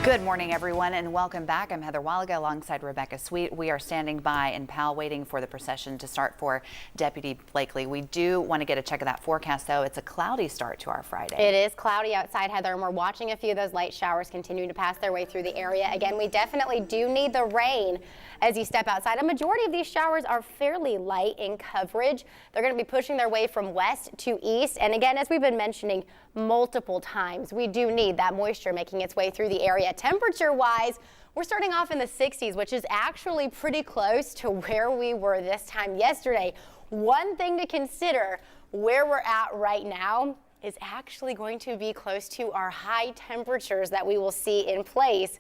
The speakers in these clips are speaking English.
Good morning, everyone, and welcome back. I'm Heather Wallaga alongside Rebecca Sweet. We are standing by in Powell waiting for the procession to start for Deputy Blakely. We do want to get a check of that forecast, though. It's a cloudy start to our Friday. It is cloudy outside, Heather, and we're watching a few of those light showers continue to pass their way through the area. Again, we definitely do need the rain as you step outside. A majority of these showers are fairly light in coverage. They're going to be pushing their way from west to east. And again, as we've been mentioning multiple times, we do need that moisture making its way through the area. Temperature-wise, we're starting off in the 60s, which is actually pretty close to where we were this time yesterday. One thing to consider, where we're at right now is actually going to be close to our high temperatures that we will see in place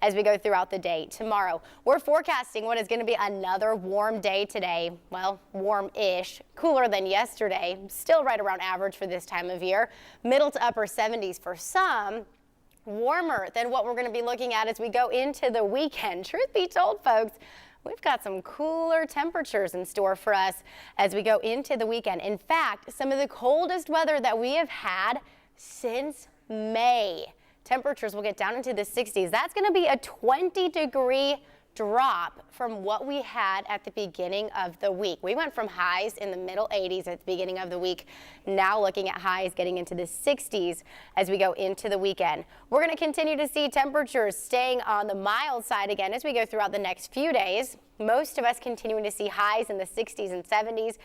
as we go throughout the day tomorrow. We're forecasting what is going to be another warm day today. Well, warm-ish, cooler than yesterday, still right around average for this time of year. Middle to upper 70s for some. Warmer than what we're going to be looking at as we go into the weekend. Truth be told, folks, we've got some cooler temperatures in store for us as we go into the weekend. In fact, some of the coldest weather that we have had since May. Temperatures will get down into the 60s. That's going to be a 20-degree drop from what we had at the beginning of the week. We went from highs in the middle 80s at the beginning of the week, now looking at highs getting into the 60s as we go into the weekend. We're going to continue to see temperatures staying on the mild side again as we go throughout the next few days. Most of us continuing to see highs in the 60s and 70s.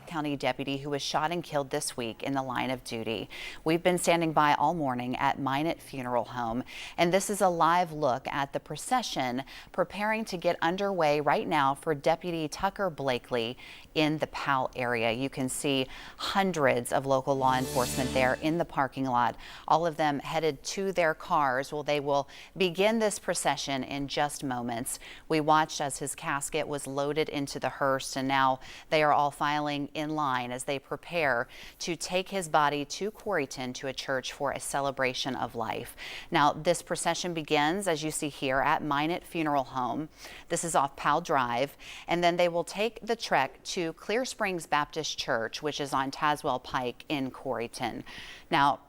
County deputy who was shot and killed this week in the line of duty. We've been standing by all morning at Minot Funeral Home, and this is a live look at the procession preparing to get underway right now for Deputy Tucker Blakely in the Powell area. You can see hundreds of local law enforcement there in the parking lot, all of them headed to their cars. Well, they will begin this procession in just moments. We watched as his casket was loaded into the hearse, and now they are all filing in line as they prepare to take his body to Corryton to a church for a celebration of life. Now, this procession begins, as you see here, at Minot Funeral Home. This is off Powell Drive, and then they will take the trek to Clear Springs Baptist Church, which is on Tazewell Pike in Corryton. Now,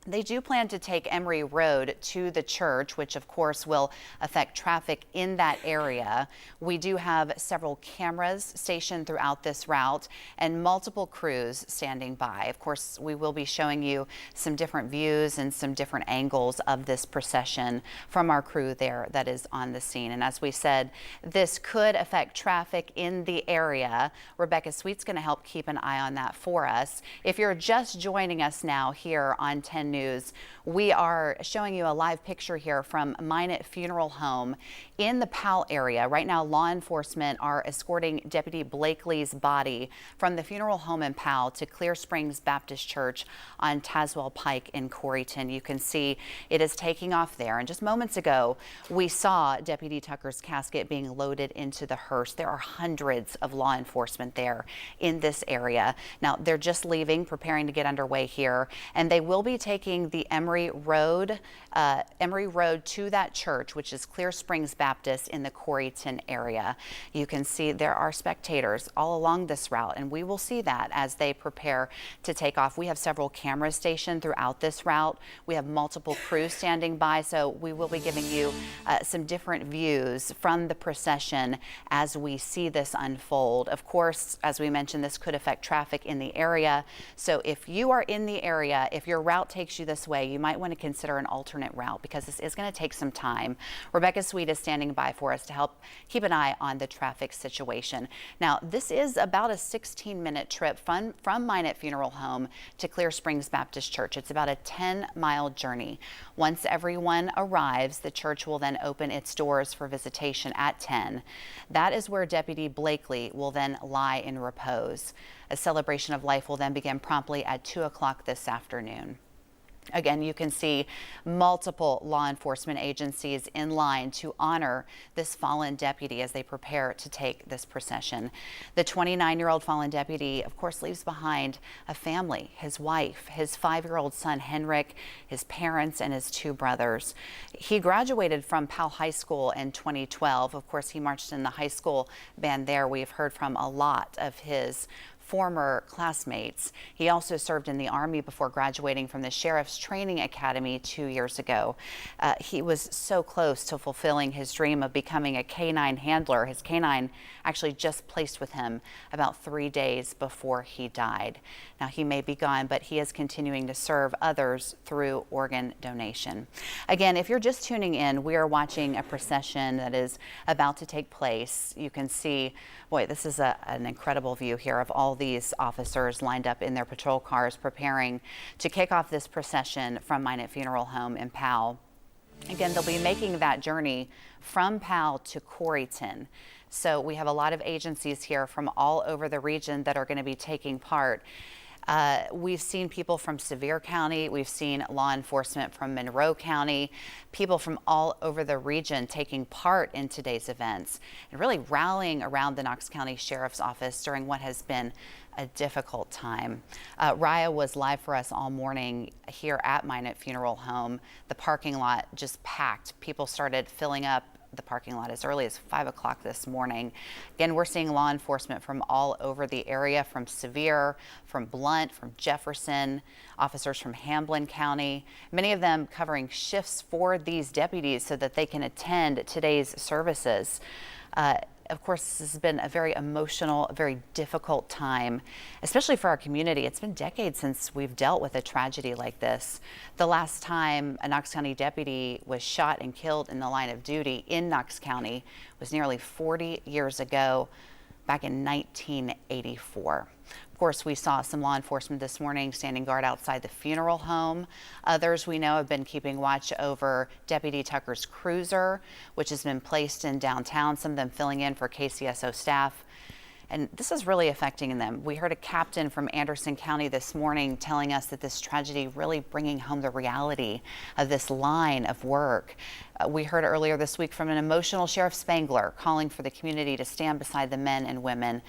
they do plan to take Emory Road to the church, which of course will affect traffic in that area. We do have several cameras stationed throughout this route and multiple crews standing by. Of course, we will be showing you some different views and some different angles of this procession from our crew there that is on the scene. And as we said, this could affect traffic in the area. Rebecca Sweet's going to help keep an eye on that for us. If you're just joining us now here on 10 News. We are showing you a live picture here from Minot Funeral Home in the Powell area. Right now, law enforcement are escorting Deputy Blakely's body from the funeral home in Powell to Clear Springs Baptist Church on Tazewell Pike in Coreyton. You can see it is taking off there. And just moments ago, we saw Deputy Tucker's casket being loaded into the hearse. There are hundreds of law enforcement there in this area. Now, they're just leaving, preparing to get underway here, and they will be taking the Emory Road to that church, which is Clear Springs Baptist in the Coreyton area. You can see there are spectators all along this route, and we will see that as they prepare to take off. We have several cameras stationed throughout this route. We have multiple crews standing by, so we will be giving you some different views from the procession as we see this unfold. Of course, as we mentioned, this could affect traffic in the area. So if you are in the area, if your route takes you this way, you might want to consider an alternate route because this is going to take some time. Rebecca Sweet is standing by for us to help keep an eye on the traffic situation. Now, this is about a 16-minute trip from Minot Funeral Home to Clear Springs Baptist Church. It's about a 10-mile journey. Once everyone arrives, the church will then open its doors for visitation at 10. That is where Deputy Blakely will then lie in repose. A celebration of life will then begin promptly at 2 o'clock this afternoon. Again, you can see multiple law enforcement agencies in line to honor this fallen deputy as they prepare to take this procession. The 29-year-old fallen deputy, of course, leaves behind a family, his wife, his 5-year-old son, Henrik, his parents, and his 2 brothers. He graduated from Powell High School in 2012. Of course, he marched in the high school band there. We've heard from a lot of his former classmates. He also served in the Army before graduating from the Sheriff's Training Academy 2 years ago. He was so close to fulfilling his dream of becoming a canine handler. His canine actually just placed with him about 3 days before he died. Now, he may be gone, but he is continuing to serve others through organ donation. Again, if you're just tuning in, we are watching a procession that is about to take place. You can see, boy, this is an incredible view here of all these officers lined up in their patrol cars preparing to kick off this procession from Minot Funeral Home in Powell. Again, they'll be making that journey from Powell to Coreyton. So we have a lot of agencies here from all over the region that are going to be taking part. We've seen people from Sevier County. We've seen law enforcement from Monroe County, people from all over the region taking part in today's events and really rallying around the Knox County Sheriff's Office during what has been a difficult time. Raya was live for us all morning here at Minot Funeral Home. The parking lot just packed. People started filling up the parking lot as early as 5 o'clock this morning. Again, we're seeing law enforcement from all over the area, from Sevier, from Blount, from Jefferson, officers from Hamblin County, many of them covering shifts for these deputies so that they can attend today's services. Of course, this has been a very emotional, very difficult time, especially for our community. It's been decades since we've dealt with a tragedy like this. The last time a Knox County deputy was shot and killed in the line of duty in Knox County was nearly 40 years ago, back in 1984. Of course, we saw some law enforcement this morning standing guard outside the funeral home. Others we know have been keeping watch over Deputy Tucker's cruiser, which has been placed in downtown, some of them filling in for KCSO staff. And this is really affecting them. We heard a captain from Anderson County this morning telling us that this tragedy really bringing home the reality of this line of work. We heard earlier this week from an emotional Sheriff Spangler calling for the community to stand beside the men and women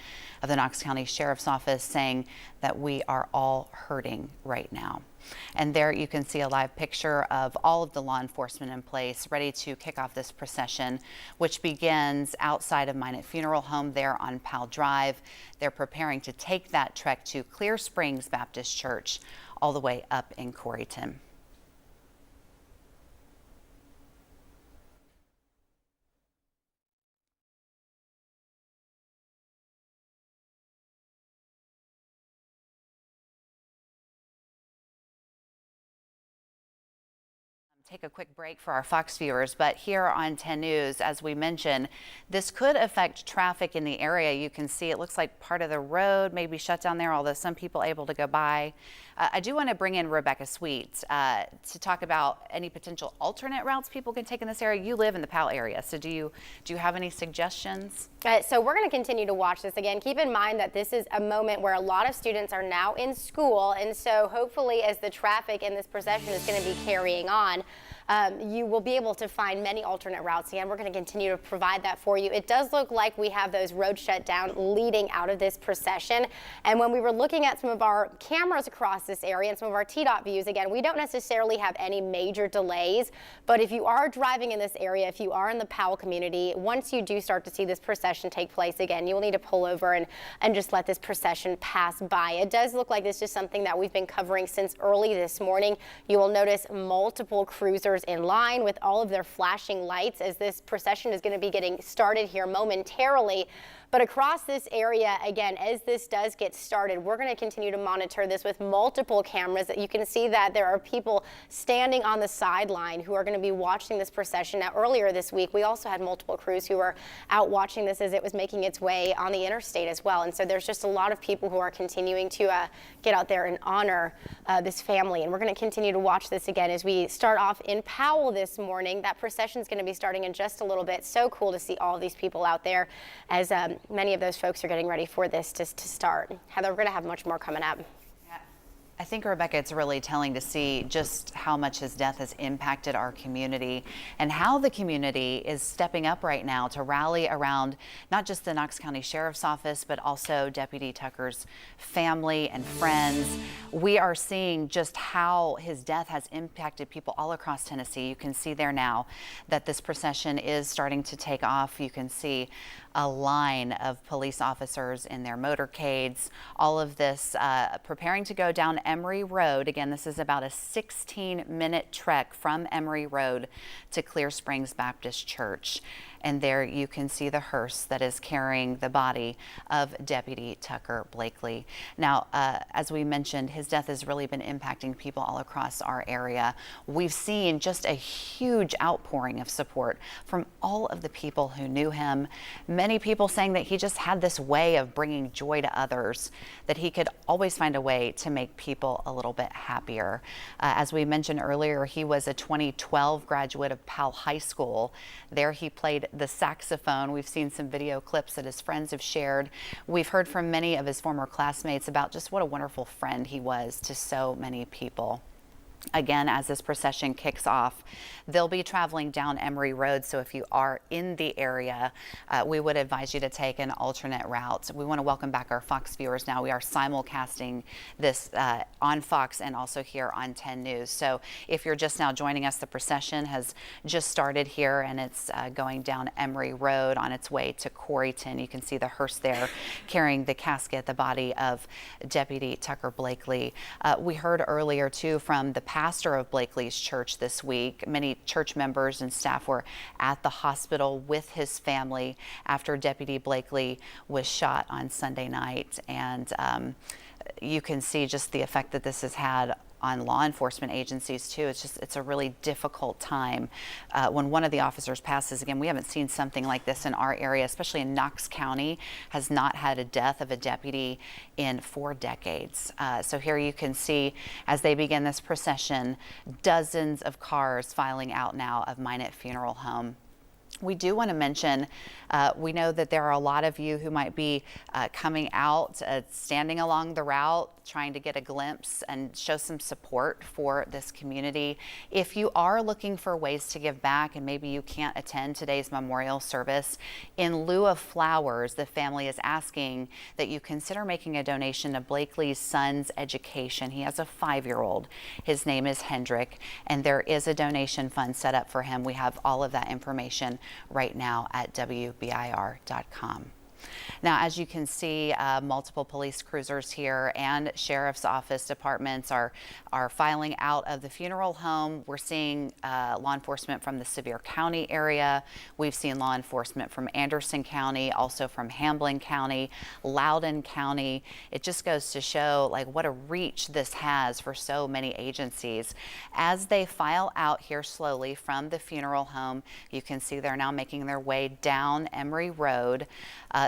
of the Knox County Sheriff's Office, saying that we are all hurting right now. And there you can see a live picture of all of the law enforcement in place, ready to kick off this procession, which begins outside of Minot Funeral Home there on Powell Drive. They're preparing to take that trek to Clear Springs Baptist Church all the way up in Coreyton. Take a quick break for our Fox viewers, but here on 10 News, as we mentioned, this could affect traffic in the area. You can see it looks like part of the road may be shut down there, although some people able to go by. I do want to bring in Rebecca Sweet to talk about any potential alternate routes people can take in this area. You live in the Powell area, so do you have any suggestions? So we're going to continue to watch this again. Keep in mind that this is a moment where a lot of students are now in school, and so hopefully as the traffic in this procession is going to be carrying on, you will be able to find many alternate routes. Again, we're going to continue to provide that for you. It does look like we have those roads shut down leading out of this procession. And when we were looking at some of our cameras across this area and some of our TDOT views, again, we don't necessarily have any major delays. But if you are driving in this area, if you are in the Powell community, once you do start to see this procession take place again, you will need to pull over and just let this procession pass by. It does look like this is something that we've been covering since early this morning. You will notice multiple cruisers in line with all of their flashing lights as this procession is going to be getting started here momentarily. But across this area, again, as this does get started, we're going to continue to monitor this with multiple cameras. You can see that there are people standing on the sideline who are going to be watching this procession. Now, earlier this week, we also had multiple crews who were out watching this as it was making its way on the interstate as well. And so there's just a lot of people who are continuing to get out there and honor this family. And we're going to continue to watch this again as we start off in Powell this morning. That procession is going to be starting in just a little bit. So cool to see all of these people out there as many of those folks are getting ready for this to start. Heather, we're going to have much more coming up. I think, Rebecca, it's really telling to see just how much his death has impacted our community and how the community is stepping up right now to rally around not just the Knox County Sheriff's Office, but also Deputy Tucker's family and friends. We are seeing just how his death has impacted people all across Tennessee. You can see there now that this procession is starting to take off. You can see a line of police officers in their motorcades, all of this preparing to go down Emory Road. Again, this is about a 16-minute trek from Emory Road to Clear Springs Baptist Church. And there you can see the hearse that is carrying the body of Deputy Tucker Blakely. Now, as we mentioned, his death has really been impacting people all across our area. We've seen just a huge outpouring of support from all of the people who knew him. Many people saying that he just had this way of bringing joy to others, that he could always find a way to make people a little bit happier. As we mentioned earlier, he was a 2012 graduate of Powell High School. There he played the saxophone. We've seen some video clips that his friends have shared. We've heard from many of his former classmates about just what a wonderful friend he was to so many people. Again, as this procession kicks off, they'll be traveling down Emory Road. So if you are in the area, we would advise you to take an alternate route. We want to welcome back our Fox viewers now. We are simulcasting this on Fox and also here on 10 News. So if you're just now joining us, the procession has just started here and it's going down Emory Road on its way to Coreyton. You can see the hearse there carrying the casket, the body of Deputy Tucker Blakely. We heard earlier too from the pastor of Blakely's church this week. Many church members and staff were at the hospital with his family after Deputy Blakely was shot on Sunday night. And you can see just the effect that this has had on law enforcement agencies too. It's a really difficult time when one of the officers passes. Again, we haven't seen something like this in our area, especially in Knox County, has not had a death of a deputy in 4 decades. So here you can see as they begin this procession, dozens of cars filing out now of Minot Funeral Home. We do want to mention, we know that there are a lot of you who might be coming out, standing along the route, trying to get a glimpse and show some support for this community. If you are looking for ways to give back and maybe you can't attend today's memorial service, in lieu of flowers, the family is asking that you consider making a donation to Blakely's son's education. He has a 5-year-old. His name is Hendrick, and there is a donation fund set up for him. We have all of that information right now at WBIR.com. Now, as you can see, multiple police cruisers here and sheriff's office departments are filing out of the funeral home. We're seeing law enforcement from the Sevier County area. We've seen law enforcement from Anderson County, also from Hamblin County, Loudoun County. It just goes to show like what a reach this has for so many agencies. As they file out here slowly from the funeral home, you can see they're now making their way down Emory Road.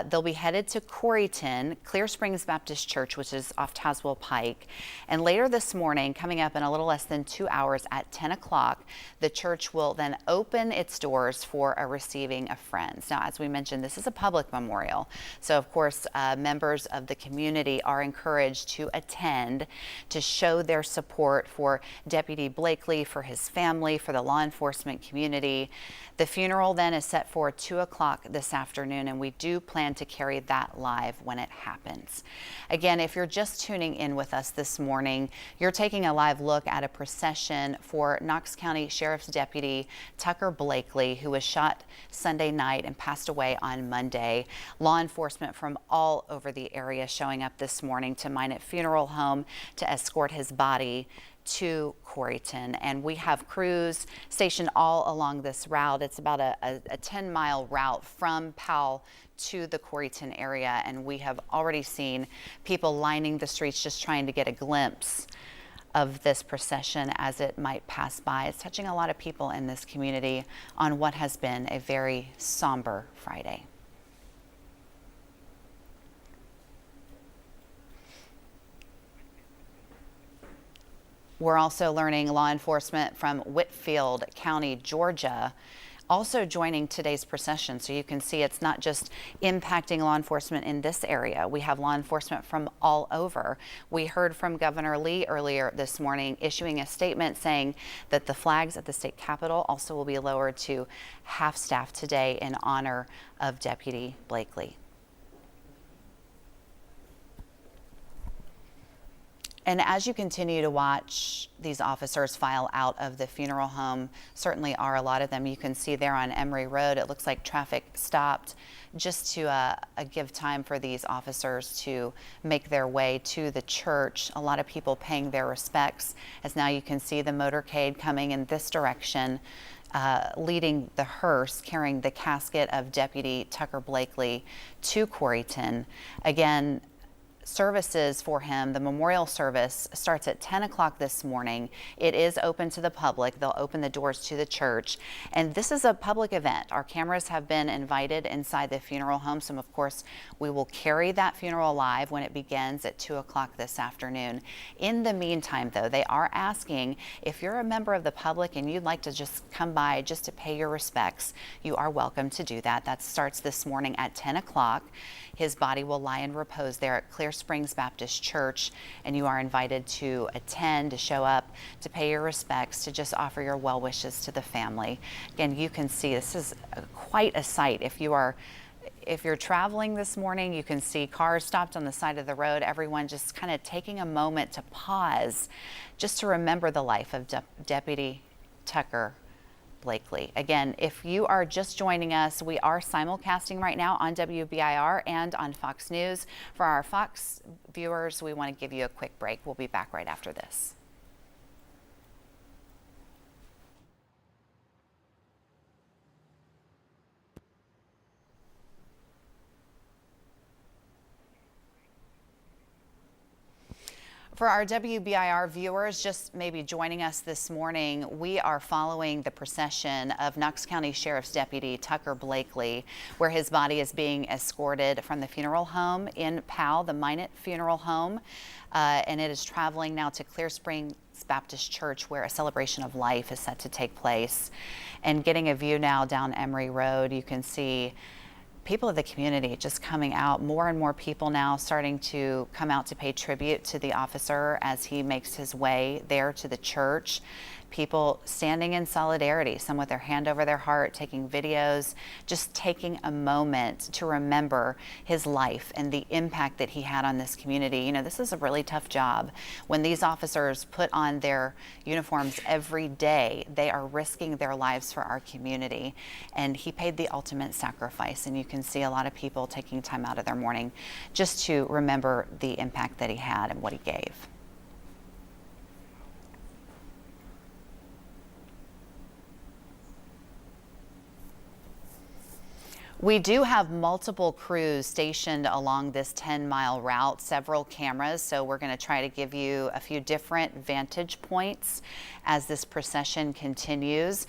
They'll be headed to Coreyton, Clear Springs Baptist Church, which is off Tazewell Pike. And later this morning, coming up in a little less than 2 hours at 10 o'clock, the church will then open its doors for a receiving of friends. Now, as we mentioned, this is a public memorial. So, of course, members of the community are encouraged to attend to show their support for Deputy Blakely, for his family, for the law enforcement community. The funeral then is set for 2 o'clock this afternoon, and we do plan to carry that live when it happens. Again, if you're just tuning in with us this morning, you're taking a live look at a procession for Knox County Sheriff's Deputy Tucker Blakely, who was shot Sunday night and passed away on Monday. Law enforcement from all over the area showing up this morning to Minot Funeral Home to escort his body to Coreyton, and we have crews stationed all along this route. It's about a 10-mile route from Powell to the Coreyton area, and we have already seen people lining the streets just trying to get a glimpse of this procession as it might pass by. It's touching a lot of people in this community on what has been a very somber Friday. We're also learning law enforcement from Whitfield County, Georgia, also joining today's procession. So you can see it's not just impacting law enforcement in this area. We have law enforcement from all over. We heard from Governor Lee earlier this morning issuing a statement saying that the flags at the state capitol also will be lowered to half staff today in honor of Deputy Blakely. And as you continue to watch these officers file out of the funeral home, certainly are a lot of them. You can see there on Emory Road, it looks like traffic stopped just to give time for these officers to make their way to the church. A lot of people paying their respects, as now you can see the motorcade coming in this direction, leading the hearse carrying the casket of Deputy Tucker Blakely to Coreyton. Again, services for him, the memorial service starts at 10 o'clock this morning. It is open to the public. They'll open the doors to the church. And this is a public event. Our cameras have been invited inside the funeral home. So of course, we will carry that funeral live when it begins at 2 o'clock this afternoon. In the meantime, though, they are asking if you're a member of the public and you'd like to just come by just to pay your respects, you are welcome to do that. That starts this morning at 10 o'clock. His body will lie in repose there at Clear Springs Baptist Church, and you are invited to attend, to show up, to pay your respects, to just offer your well wishes to the family. Again, you can see this is quite a sight. If you're traveling this morning, you can see cars stopped on the side of the road, everyone just kind of taking a moment to pause just to remember the life of Deputy Tucker Blakely. Again, if you are just joining us, we are simulcasting right now on WBIR and on Fox News. For our Fox viewers, we want to give you a quick break. We'll be back right after this. For our WBIR viewers just maybe joining us this morning, we are following the procession of Knox County Sheriff's Deputy Tucker Blakely, where his body is being escorted from the funeral home in Powell, the Minot Funeral Home, and it is traveling now to Clear Springs Baptist Church, where a celebration of life is set to take place. And getting a view now down Emory Road, you can see people of the community just coming out, more and more people now starting to come out to pay tribute to the officer as he makes his way there to the church. People standing in solidarity, some with their hand over their heart, taking videos, just taking a moment to remember his life and the impact that he had on this community. You know, this is a really tough job. When these officers put on their uniforms every day, they are risking their lives for our community. And he paid the ultimate sacrifice. And you can see a lot of people taking time out of their morning just to remember the impact that he had and what he gave. We do have multiple crews stationed along this 10-mile route, several cameras, so we're going to try to give you a few different vantage points as this procession continues.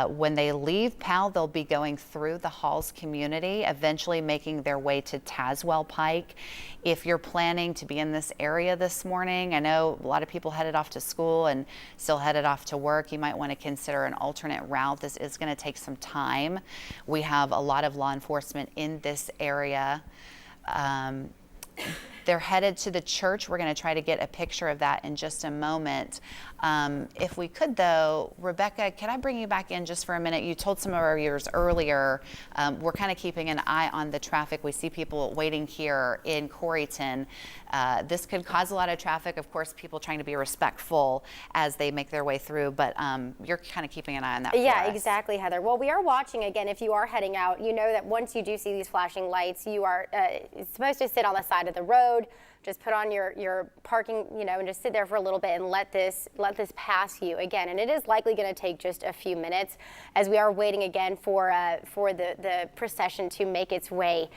When they leave Powell, they'll be going through the Halls community, eventually making their way to Tazewell Pike. If you're planning to be in this area this morning, I know a lot of people headed off to school and still headed off to work. You might want to consider an alternate route. This is going to take some time. We have a lot of law enforcement in this area. They're headed to the church. We're going to try to get a picture of that in just a moment. If we could, though, Rebecca, can I bring you back in just for a minute? You told some of our viewers earlier, we're kind of keeping an eye on the traffic. We see people waiting here in Coreyton. This could cause a lot of traffic. Of course, people trying to be respectful as they make their way through, but you're kind of keeping an eye on that for Yeah, us. exactly, Heather. Well, we are watching, again, if you are heading out, you know that once you do see these flashing lights, you are supposed to sit on the side of the road. Just put on your parking, and just sit there for a little bit and let this pass you again. And it is likely going to take just a few minutes as we are waiting again for the procession to make its way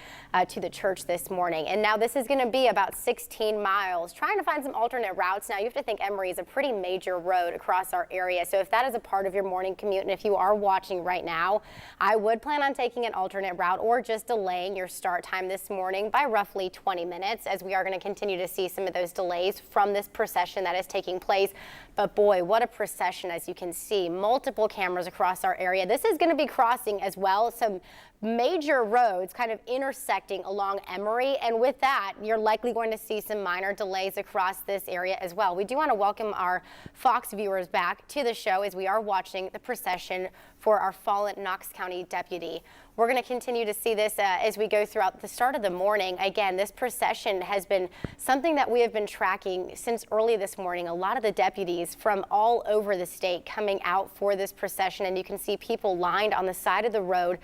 to the church this morning. And now this is going to be about 16 miles. Trying to find some alternate routes. Now you have to think Emory is a pretty major road across our area. So if that is a part of your morning commute, and if you are watching right now, I would plan on taking an alternate route or just delaying your start time this morning by roughly 20 minutes as we are going to continue to see some of those delays from this procession that is taking place. But boy, what a procession, as you can see, multiple cameras across our area. This is going to be crossing as well some major roads kind of intersecting along Emory, and with that you're likely going to see some minor delays across this area as well. We do want to welcome our Fox viewers back to the show as we are watching the procession for our fallen Knox County deputy. We're going to continue to see this as we go throughout the start of the morning. Again, this procession has been something that we have been tracking since early this morning. A lot of the deputies from all over the state coming out for this procession, and you can see people lined on the side of the road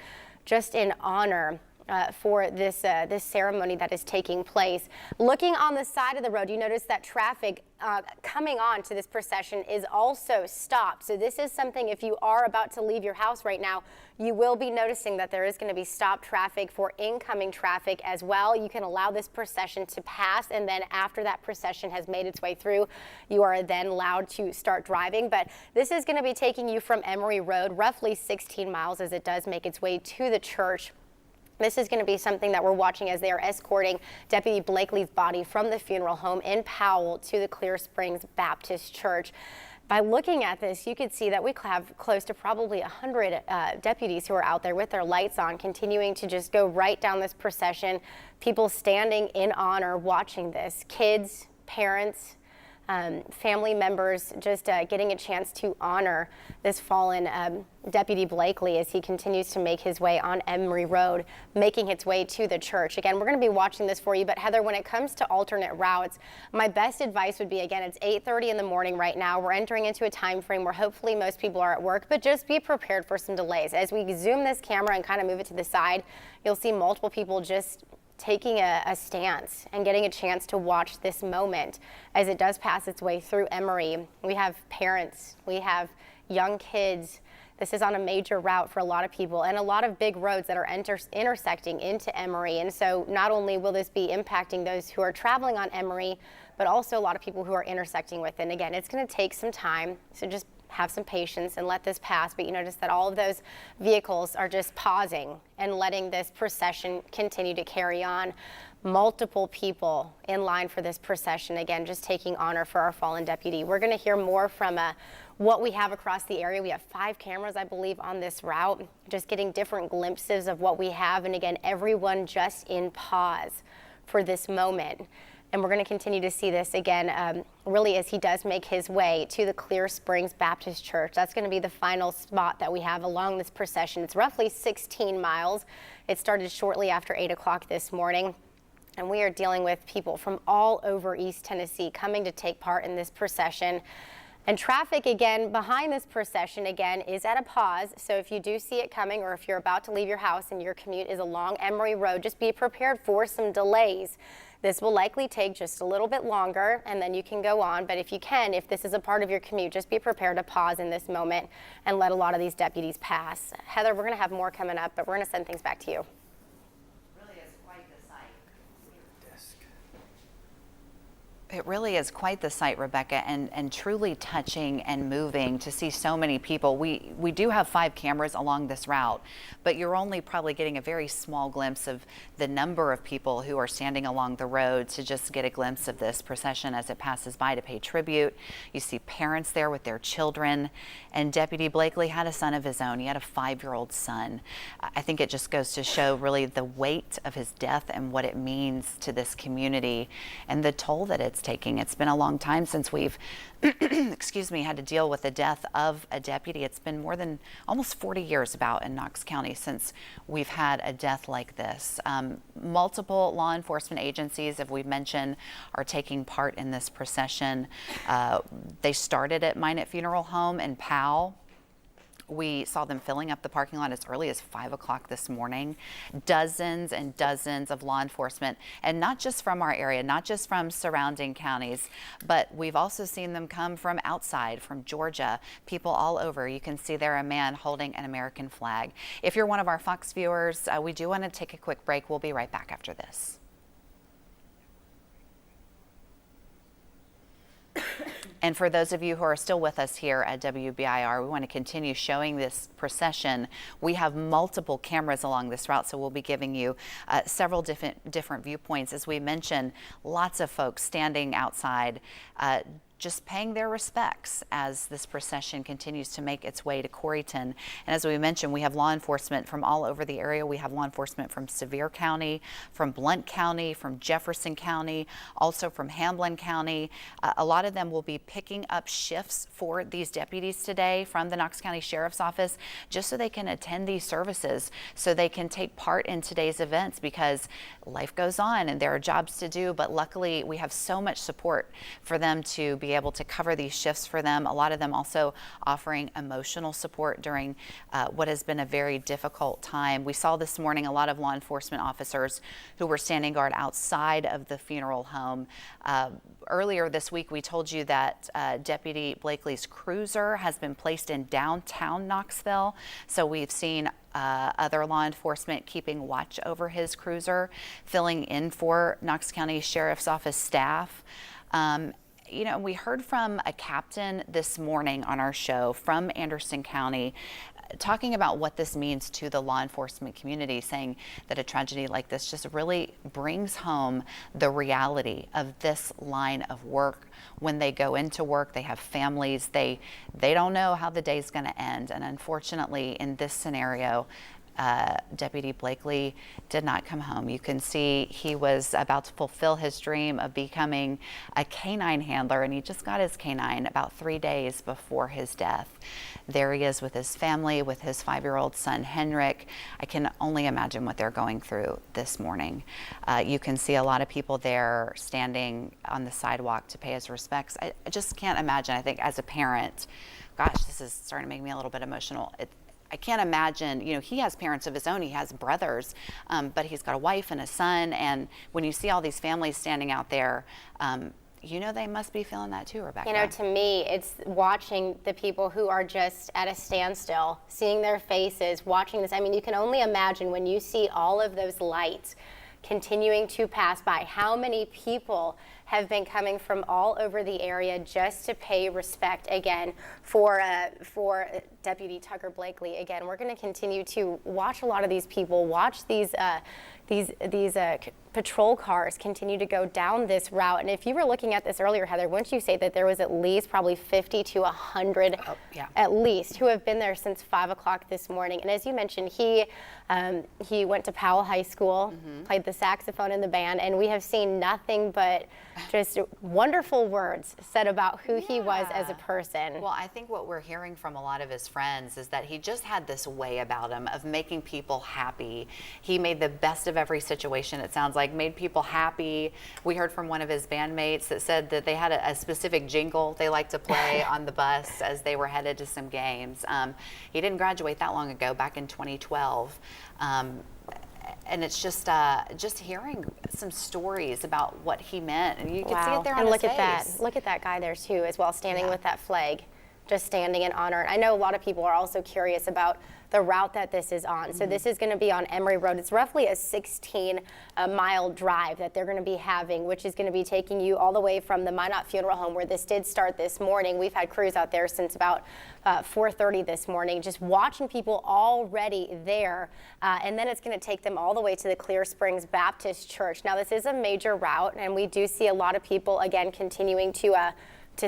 just in honor for this ceremony that is taking place. Looking on the side of the road, you notice that traffic coming on to this procession is also stopped. So this is something, if you are about to leave your house right now, you will be noticing that there is going to be stopped traffic for incoming traffic as well. You can allow this procession to pass, and then after that procession has made its way through, you are then allowed to start driving. But this is going to be taking you from Emory Road roughly 16 miles as it does make its way to the church. This is going to be something that we're watching as they are escorting Deputy Blakely's body from the funeral home in Powell to the Clear Springs Baptist Church. By looking at this, you could see that we have close to probably 100 deputies who are out there with their lights on, continuing to just go right down this procession. People standing in honor, watching this. Kids, parents, family members just getting a chance to honor this fallen Deputy Blakely as he continues to make his way on Emory Road, making its way to the church. Again, we're going to be watching this for you, but Heather, when it comes to alternate routes, my best advice would be, again, it's 8:30 in the morning right now. We're entering into a time frame where hopefully most people are at work, but just be prepared for some delays. As we zoom this camera and kind of move it to the side, you'll see multiple people just taking a stance and getting a chance to watch this moment as it does pass its way through Emory. We have parents, we have young kids. This is on a major route for a lot of people and a lot of big roads that are intersecting into Emory. And so not only will this be impacting those who are traveling on Emory, but also a lot of people who are intersecting with it. And again, it's going to take some time, so just have some patience and let this pass. But you notice that all of those vehicles are just pausing and letting this procession continue to carry on. Multiple people in line for this procession, again, just taking honor for our fallen deputy. We're going to hear more from what we have across the area. We have 5 cameras, I believe, on this route, just getting different glimpses of what we have. And again, everyone just in pause for this moment. And we're going to continue to see this again, really, as he does make his way to the Clear Springs Baptist Church. That's going to be the final spot that we have along this procession. It's roughly 16 miles. It started shortly after 8 o'clock this morning. And we are dealing with people from all over East Tennessee coming to take part in this procession. And traffic, again, behind this procession, again, is at a pause. So if you do see it coming, or if you're about to leave your house and your commute is along Emory Road, just be prepared for some delays. This will likely take just a little bit longer, and then you can go on. But if you can, if this is a part of your commute, just be prepared to pause in this moment and let a lot of these deputies pass. Heather, we're going to have more coming up, but we're going to send things back to you. It really is quite the sight, Rebecca, and truly touching and moving to see so many people. We do have 5 cameras along this route, but you're only probably getting a very small glimpse of the number of people who are standing along the road to just get a glimpse of this procession as it passes by to pay tribute. You see parents there with their children, and Deputy Blakely had a son of his own. He had a 5-year-old son. I think it just goes to show really the weight of his death and what it means to this community and the toll that it's taking. It's been a long time since we've excuse me, had to deal with the death of a deputy. It's been more than almost 40 years about in Knox County since we've had a death like this. Multiple law enforcement agencies, as we've mentioned, are taking part in this procession. They started at Minot Funeral Home in Powell. We saw them filling up the parking lot as early as 5 o'clock this morning. Dozens and dozens of law enforcement, and not just from our area, not just from surrounding counties, but we've also seen them come from outside, from Georgia, people all over. You can see there a man holding an American flag. If you're one of our Fox viewers, we do want to take a quick break. We'll be right back after this. And for those of you who are still with us here at WBIR, we want to continue showing this procession. We have multiple cameras along this route, so we'll be giving you several different viewpoints. As we mentioned, lots of folks standing outside just paying their respects as this procession continues to make its way to Corryton. And as we mentioned, we have law enforcement from all over the area. We have law enforcement from Sevier County, from Blount County, from Jefferson County, also from Hamblin County. A lot of them will be picking up shifts for these deputies today from the Knox County Sheriff's Office, just so they can attend these services, so they can take part in today's events, because life goes on and there are jobs to do. But luckily, we have so much support for them to be able to cover these shifts for them. A lot of them also offering emotional support during what has been a very difficult time. We saw this morning a lot of law enforcement officers who were standing guard outside of the funeral home. Earlier this week, we told you that Deputy Blakely's cruiser has been placed in downtown Knoxville. So we've seen other law enforcement keeping watch over his cruiser, filling in for Knox County Sheriff's Office staff. You know, we heard from a captain this morning on our show from Anderson County, talking about what this means to the law enforcement community, saying that a tragedy like this just really brings home the reality of this line of work. When they go into work, they have families, they don't know how the day's going to end. And unfortunately, in this scenario, Deputy Blakely did not come home. You can see he was about to fulfill his dream of becoming a canine handler, and he just got his canine about 3 days before his death. There he is with his family, with his 5-year-old son, Henrik. I can only imagine what they're going through this morning. You can see a lot of people there standing on the sidewalk to pay his respects. I just can't imagine. I think as a parent, gosh, this is starting to make me a little bit emotional. I can't imagine, you know, he has parents of his own, he has brothers, but he's got a wife and a son. And when you see all these families standing out there, you know, they must be feeling that too, Rebecca. You know, to me, it's watching the people who are just at a standstill, seeing their faces, watching this. I mean, you can only imagine when you see all of those lights continuing to pass by, how many people have been coming from all over the area just to pay respect again for Deputy Tucker Blakely. Again, we're going to continue to watch a lot of these people, watch these patrol cars continue to go down this route. And if you were looking at this earlier, Heather, wouldn't you say that there was at least probably 50 to 100 at least who have been there since 5 o'clock this morning? And as you mentioned, he went to Powell High School, played the saxophone in the band, and we have seen nothing but just wonderful words said about who he was as a person. Well, I think what we're hearing from a lot of his friends is that he just had this way about him of making people happy. He made the best of every situation, it sounds like, made people happy. We heard from one of his bandmates that said that they had a specific jingle they like to play on the bus as they were headed to some games. He didn't graduate that long ago, back in 2012. And it's just hearing some stories about what he meant, and you can see it there on his face. Look at that guy there too, as well, standing with that flag. just standing in honor. And I know a lot of people are also curious about the route that this is on. So this is going to be on Emory Road. It's roughly a 16-mile drive that they're going to be having, which is going to be taking you all the way from the Minot Funeral Home, where this did start this morning. We've had crews out there since about 4:30 this morning, just watching people already there. And then it's going to take them all the way to the Clear Springs Baptist Church. Now, this is a major route, and we do see a lot of people, again, continuing to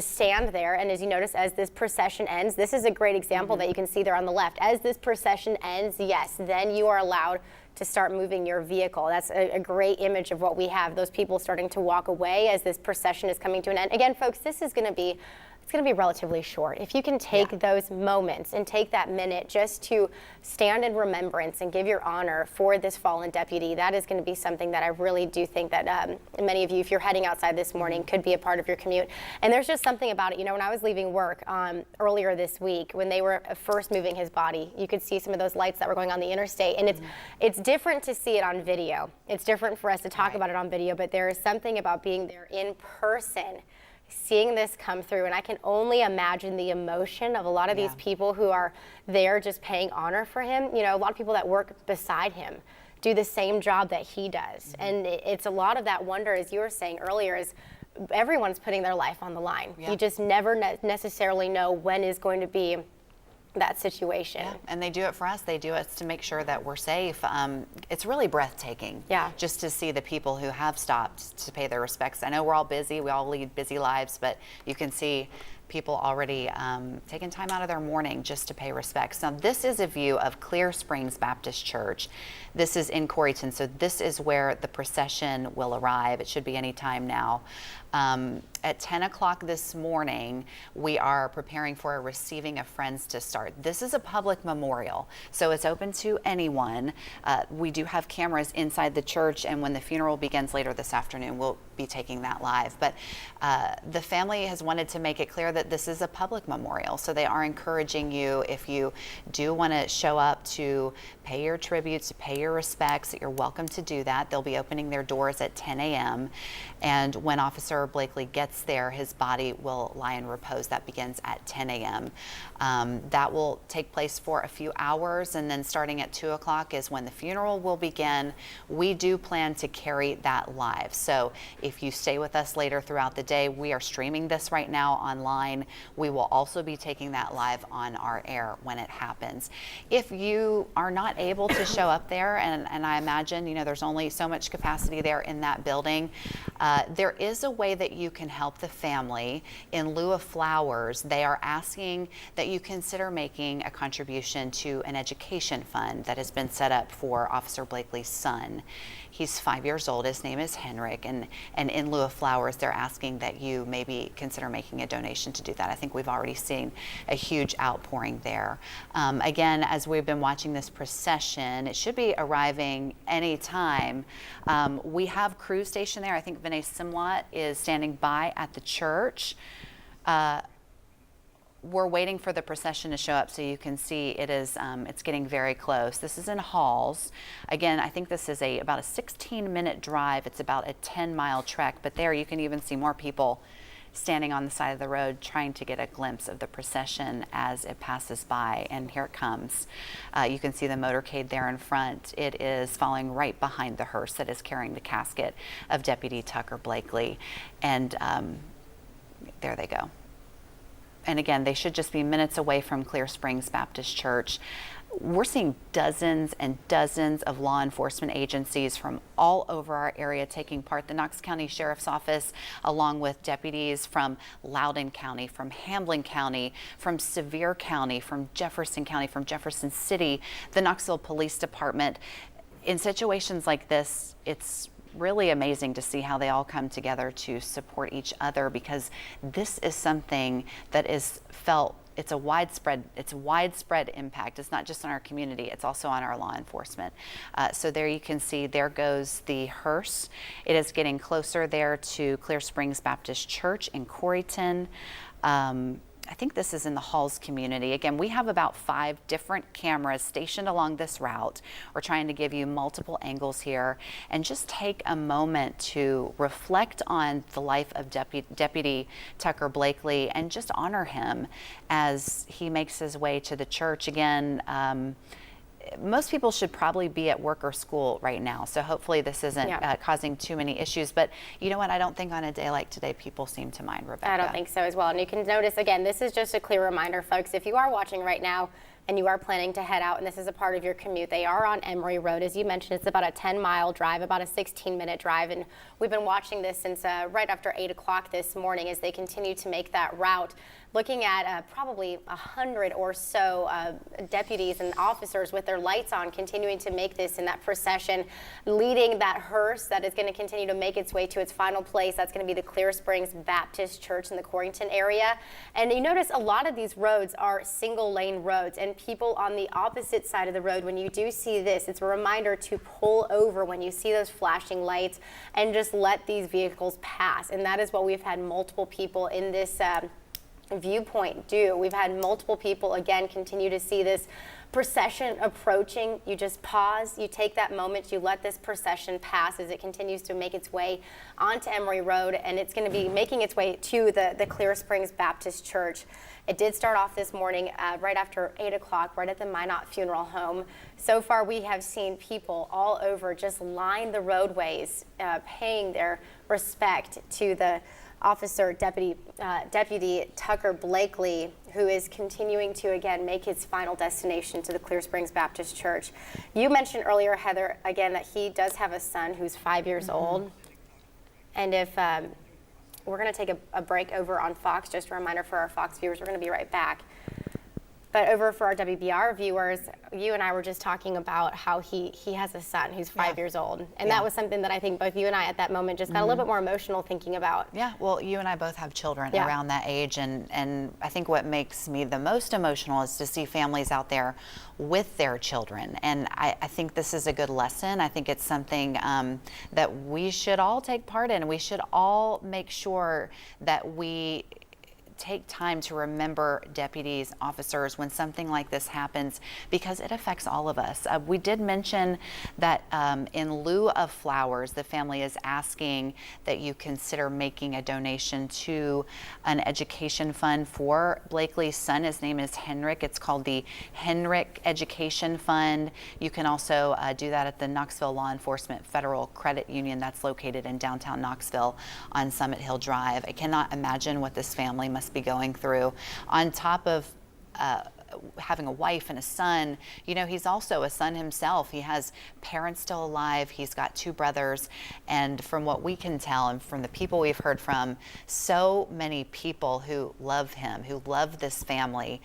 stand there. And as you notice, as this procession ends, this is a great example that you can see there on the left. As this procession ends, yes, then you are allowed to start moving your vehicle. That's a great image of what we have, those people starting to walk away as this procession is coming to an end. Again, folks, this is going to be relatively short. If you can take those moments and take that minute just to stand in remembrance and give your honor for this fallen deputy, that is going to be something that I really do think that many of you, if you're heading outside this morning, could be a part of your commute. And there's just something about it. You know, when I was leaving work earlier this week, when they were first moving his body, you could see some of those lights that were going on the interstate. And it's different to see it on video. It's different for us to talk about it on video, but there is something about being there in person, seeing this come through. And I can only imagine the emotion of a lot of these people who are there just paying honor for him. You know, a lot of people that work beside him do the same job that he does. And it's a lot of that wonder, as you were saying earlier, is everyone's putting their life on the line. You just never necessarily know when is going to be that situation. And they do it for us. They do it to make sure that we're safe. It's really breathtaking just to see the people who have stopped to pay their respects. I know we're all busy. We all lead busy lives, but you can see people already taking time out of their morning just to pay respects. Now, this is a view of Clear Springs Baptist Church. This is in Corryton, so this is where the procession will arrive. It should be any time now. At 10 o'clock this morning, we are preparing for a receiving of friends to start. This is a public memorial, so it's open to anyone. We do have cameras inside the church, and when the funeral begins later this afternoon, we'll be taking that live. But the family has wanted to make it clear that this is a public memorial, so they are encouraging you, if you do want to show up to pay your tributes, to pay your respects, that you're welcome to do that. They'll be opening their doors at 10 a.m. And when Officer Blakely gets there, his body will lie in repose. That begins at 10 a.m. That will take place for a few hours, and then starting at 2 o'clock is when the funeral will begin. We do plan to carry that live. So if you stay with us later throughout the day, we are streaming this right now online. We will also be taking that live on our air when it happens. If you are not able to show up there, and I imagine, you know, there's only so much capacity there in that building, there is a way that you can help the family. In lieu of flowers, they are asking that you consider making a contribution to an education fund that has been set up for Officer Blakely's son. He's 5 years old. His name is Henrik, and in lieu of flowers, they're asking that you maybe consider making a donation to do that. I think we've already seen a huge outpouring there. Again, as we've been watching this procession, it should be arriving any time. We have crews stationed there. I think Vinay Simlot is standing by at the church. We're waiting for the procession to show up, so you can see it is it's getting very close. This is in Halls. Again, I think this is about a 16-minute drive. It's about a 10-mile trek, but there you can even see more people standing on the side of the road trying to get a glimpse of the procession as it passes by. And here it comes. You can see the motorcade there in front. It is following right behind the hearse that is carrying the casket of Deputy Tucker Blakely. And there they go. And again, they should just be minutes away from Clear Springs Baptist Church. We're seeing dozens and dozens of law enforcement agencies from all over our area taking part. The Knox County Sheriff's Office, along with deputies from Loudoun County, from Hamblin County, from Sevier County, from Jefferson County, from Jefferson City, the Knoxville Police Department. In situations like this, it's really amazing to see how they all come together to support each other, because this is something that is felt. It's a widespread impact. It's not just on our community, it's also on our law enforcement. So there you can see, there goes the hearse. It is getting closer there to Clear Springs Baptist Church in Corryton. I think this is in the Halls community. Again, we have about 5 different cameras stationed along this route. We're trying to give you multiple angles here and just take a moment to reflect on the life of Deputy Tucker Blakely and just honor him as he makes his way to the church. Again, most people should probably be at work or school right now, so hopefully this isn't causing too many issues. But you know what? I don't think on a day like today people seem to mind, Rebecca. I don't think so as well. And you can notice, again, this is just a clear reminder, folks, if you are watching right now and you are planning to head out and this is a part of your commute, they are on Emory Road. As you mentioned, it's about a 10-mile drive, about a 16-minute drive. And we've been watching this since right after 8 o'clock this morning as they continue to make that route. Looking at probably 100 or so deputies and officers with their lights on, continuing to make this in that procession, leading that hearse that is going to continue to make its way to its final place. That's going to be the Clear Springs Baptist Church in the Corrington area. And you notice a lot of these roads are single-lane roads, and people on the opposite side of the road, when you do see this, it's a reminder to pull over when you see those flashing lights and just let these vehicles pass. And that is what we've had multiple people in this viewpoint do. We've had multiple people, again, continue to see this procession approaching. You just pause, you take that moment, you let this procession pass as it continues to make its way onto Emory Road, and it's going to be making its way to the Clear Springs Baptist Church. It did start off this morning right after 8 o'clock, right at the Minot Funeral Home. So far, we have seen people all over just line the roadways, paying their respect to the officer, Deputy Tucker Blakely, who is continuing to, again, make his final destination to the Clear Springs Baptist Church. You mentioned earlier, Heather, again, that he does have a son who's 5 years old. And if we're going to take a break over on Fox, just a reminder for our Fox viewers, we're going to be right back. But over for our WBIR viewers, you and I were just talking about how he has a son who's 5 years old. And that was something that I think both you and I at that moment just got a little bit more emotional thinking about. Yeah, well, you and I both have children around that age. And I think what makes me the most emotional is to see families out there with their children. And I think this is a good lesson. I think it's something that we should all take part in. We should all make sure that we take time to remember deputies, officers, when something like this happens, because it affects all of us. We did mention that in lieu of flowers, the family is asking that you consider making a donation to an education fund for Blakely's son. His name is Henrik. It's called the Henrik Education Fund. You can also do that at the Knoxville Law Enforcement Federal Credit Union that's located in downtown Knoxville on Summit Hill Drive. I cannot imagine what this family must be going through. On top of having a wife and a son, you know, he's also a son himself. He has parents still alive. He's got 2 brothers. And from what we can tell and from the people we've heard from, so many people who love him, who love this family.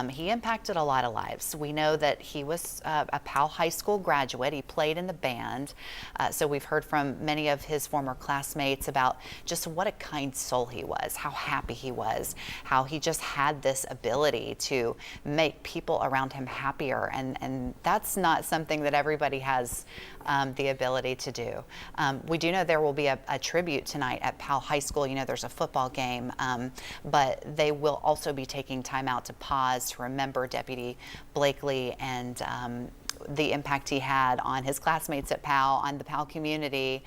He impacted a lot of lives. We know that he was a Powell High School graduate. He played in the band. So we've heard from many of his former classmates about just what a kind soul he was, how happy he was, how he just had this ability to make people around him happier, and that's not something that everybody has the ability to do. We do know there will be a tribute tonight at Powell High School. You know, there's a football game, but they will also be taking time out to pause to remember Deputy Blakely and the impact he had on his classmates at Powell, on the Powell community.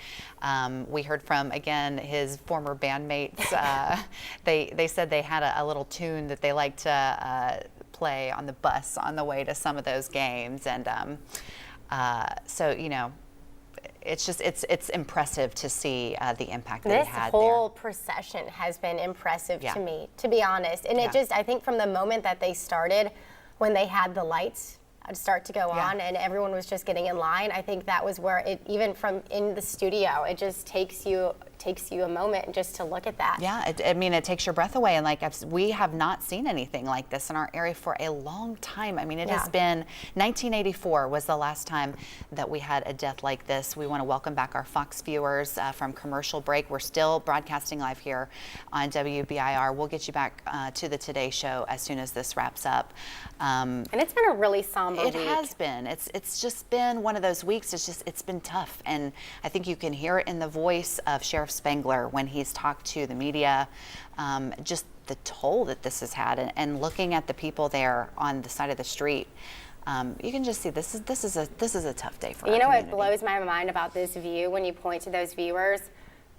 We heard from, again, his former bandmates. They said they had a little tune that they liked to play on the bus on the way to some of those games. And so, you know, it's just, it's impressive to see the impact that he had there. This whole procession has been impressive to me, to be honest. And it just, I think from the moment that they started, when they had the lights start to go on and everyone was just getting in line, I think that was where it, even from in the studio, it just takes you a moment just to look at that. Yeah, I mean, it takes your breath away. And like, we have not seen anything like this in our area for a long time. I mean, it has been 1984 was the last time that we had a death like this. We want to welcome back our Fox viewers from commercial break. We're still broadcasting live here on WBIR. We'll get you back to the Today Show as soon as this wraps up. And it's been a really somber week. It has been. It's just been one of those weeks. It's been tough. And I think you can hear it in the voice of Sheriff Sheriff Spangler when he's talked to the media, just the toll that this has had, and looking at the people there on the side of the street. You can just see this is a tough day for our community. What blows my mind about this view when you point to those viewers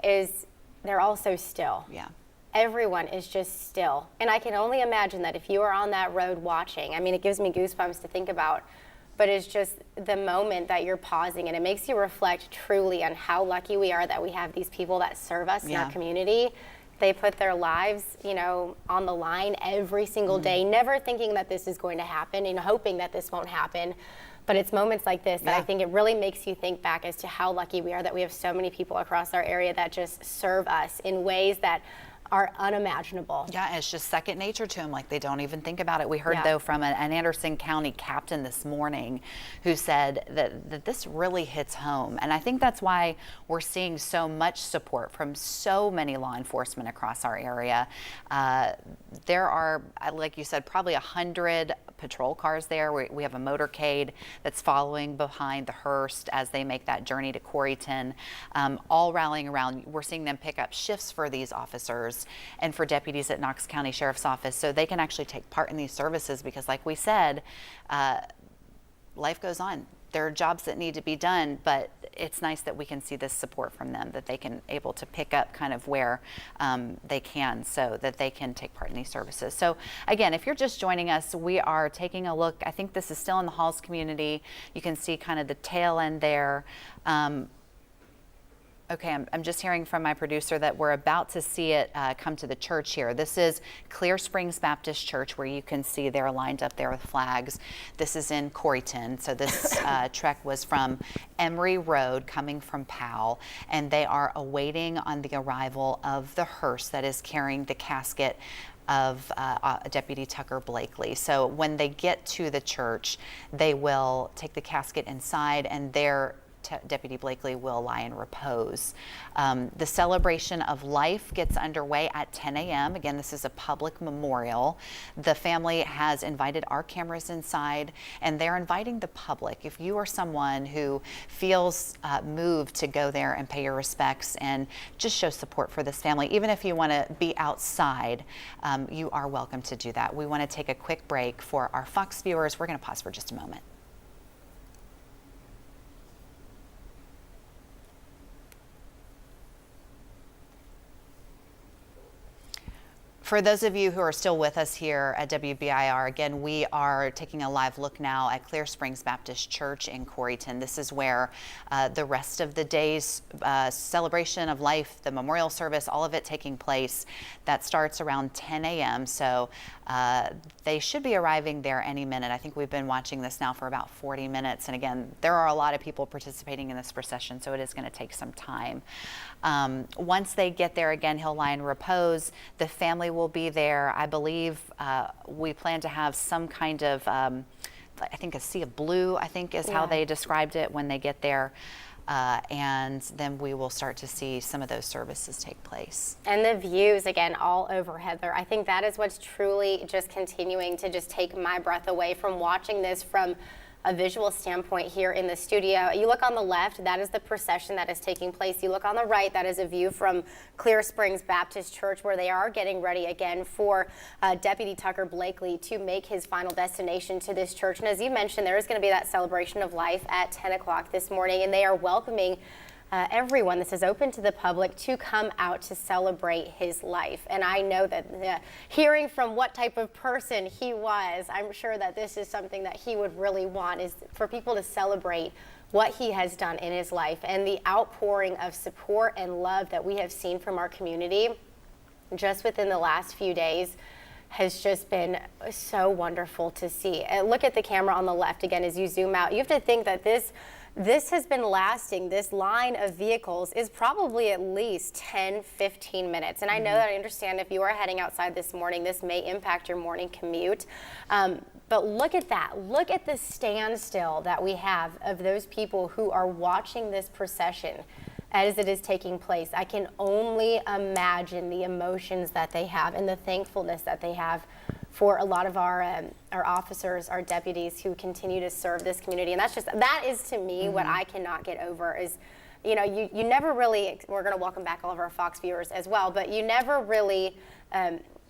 is they're all so still. Yeah. Everyone is just still. And I can only imagine that if you are on that road watching, I mean, it gives me goosebumps to think about, but it's just the moment that you're pausing, and it makes you reflect truly on how lucky we are that we have these people that serve us in our community. They put their lives, on the line every single day, never thinking that this is going to happen and hoping that this won't happen. But it's moments like this that I think it really makes you think back as to how lucky we are that we have so many people across our area that just serve us in ways that are unimaginable. Yeah, and it's just second nature to them. Like, they don't even think about it. We heard, though, from an Anderson County captain this morning who said that this really hits home. And I think that's why we're seeing so much support from so many law enforcement across our area. There are, like you said, probably 100 patrol cars there. We have a motorcade that's following behind the Hearst as they make that journey to Coreyton, all rallying around. We're seeing them pick up shifts for these officers and for deputies at Knox County Sheriff's Office, so they can actually take part in these services, because like we said, life goes on. There are jobs that need to be done, but it's nice that we can see this support from them, that they can able to pick up kind of where they can, so that they can take part in these services. So again, if you're just joining us, we are taking a look. I think this is still in the Halls community. You can see kind of the tail end there. Okay, I'm just hearing from my producer that we're about to see it come to the church here. This is Clear Springs Baptist Church, where you can see they're lined up there with flags. This is in Coreyton. So this trek was from Emery Road coming from Powell, and they are awaiting on the arrival of the hearse that is carrying the casket of Deputy Tucker Blakely. So when they get to the church, they will take the casket inside, and there Deputy Blakely will lie in repose. The celebration of life gets underway at 10 a.m. Again, this is a public memorial. The family has invited our cameras inside, and they're inviting the public. If you are someone who feels moved to go there and pay your respects and just show support for this family, even if you want to be outside, you are welcome to do that. We want to take a quick break for our Fox viewers. We're going to pause for just a moment. For those of you who are still with us here at WBIR, again, we are taking a live look now at Clear Springs Baptist Church in Coreyton. This is where the rest of the day's celebration of life, the memorial service, all of it taking place. That starts around 10 a.m. So they should be arriving there any minute. I think we've been watching this now for about 40 minutes. And again, there are a lot of people participating in this procession, so it is going to take some time. Once they get there, again, he'll lie in repose. The family will be there. I believe we plan to have some kind of, I think a sea of blue, I think is how they described it when they get there. And then we will start to see some of those services take place. And the views, again, all over, Heather. I think that is what's truly just continuing to just take my breath away from watching this from a visual standpoint here in the studio. You look on the left, that is the procession that is taking place. You look on the right, that is a view from Clear Springs Baptist Church, where they are getting ready again for Deputy Tucker Blakely to make his final destination to this church. And as you mentioned, there is going to be that celebration of life at 10 o'clock this morning, and they are welcoming everyone. This is open to the public to come out to celebrate his life. And I know that hearing from what type of person he was, I'm sure that this is something that he would really want, is for people to celebrate what he has done in his life, and the outpouring of support and love that we have seen from our community just within the last few days has just been so wonderful to see. And look at the camera on the left again as you zoom out. You have to think that this has been lasting. This line of vehicles is probably at least 10, 15 minutes. And I know that I understand if you are heading outside this morning, this may impact your morning commute. But look at that. Look at the standstill that we have of those people who are watching this procession as it is taking place. I can only imagine the emotions that they have and the thankfulness that they have for a lot of our officers, our deputies who continue to serve this community. And that is to me what I cannot get over, is you know, you never really, we're going to welcome back all of our Fox viewers as well, but you never really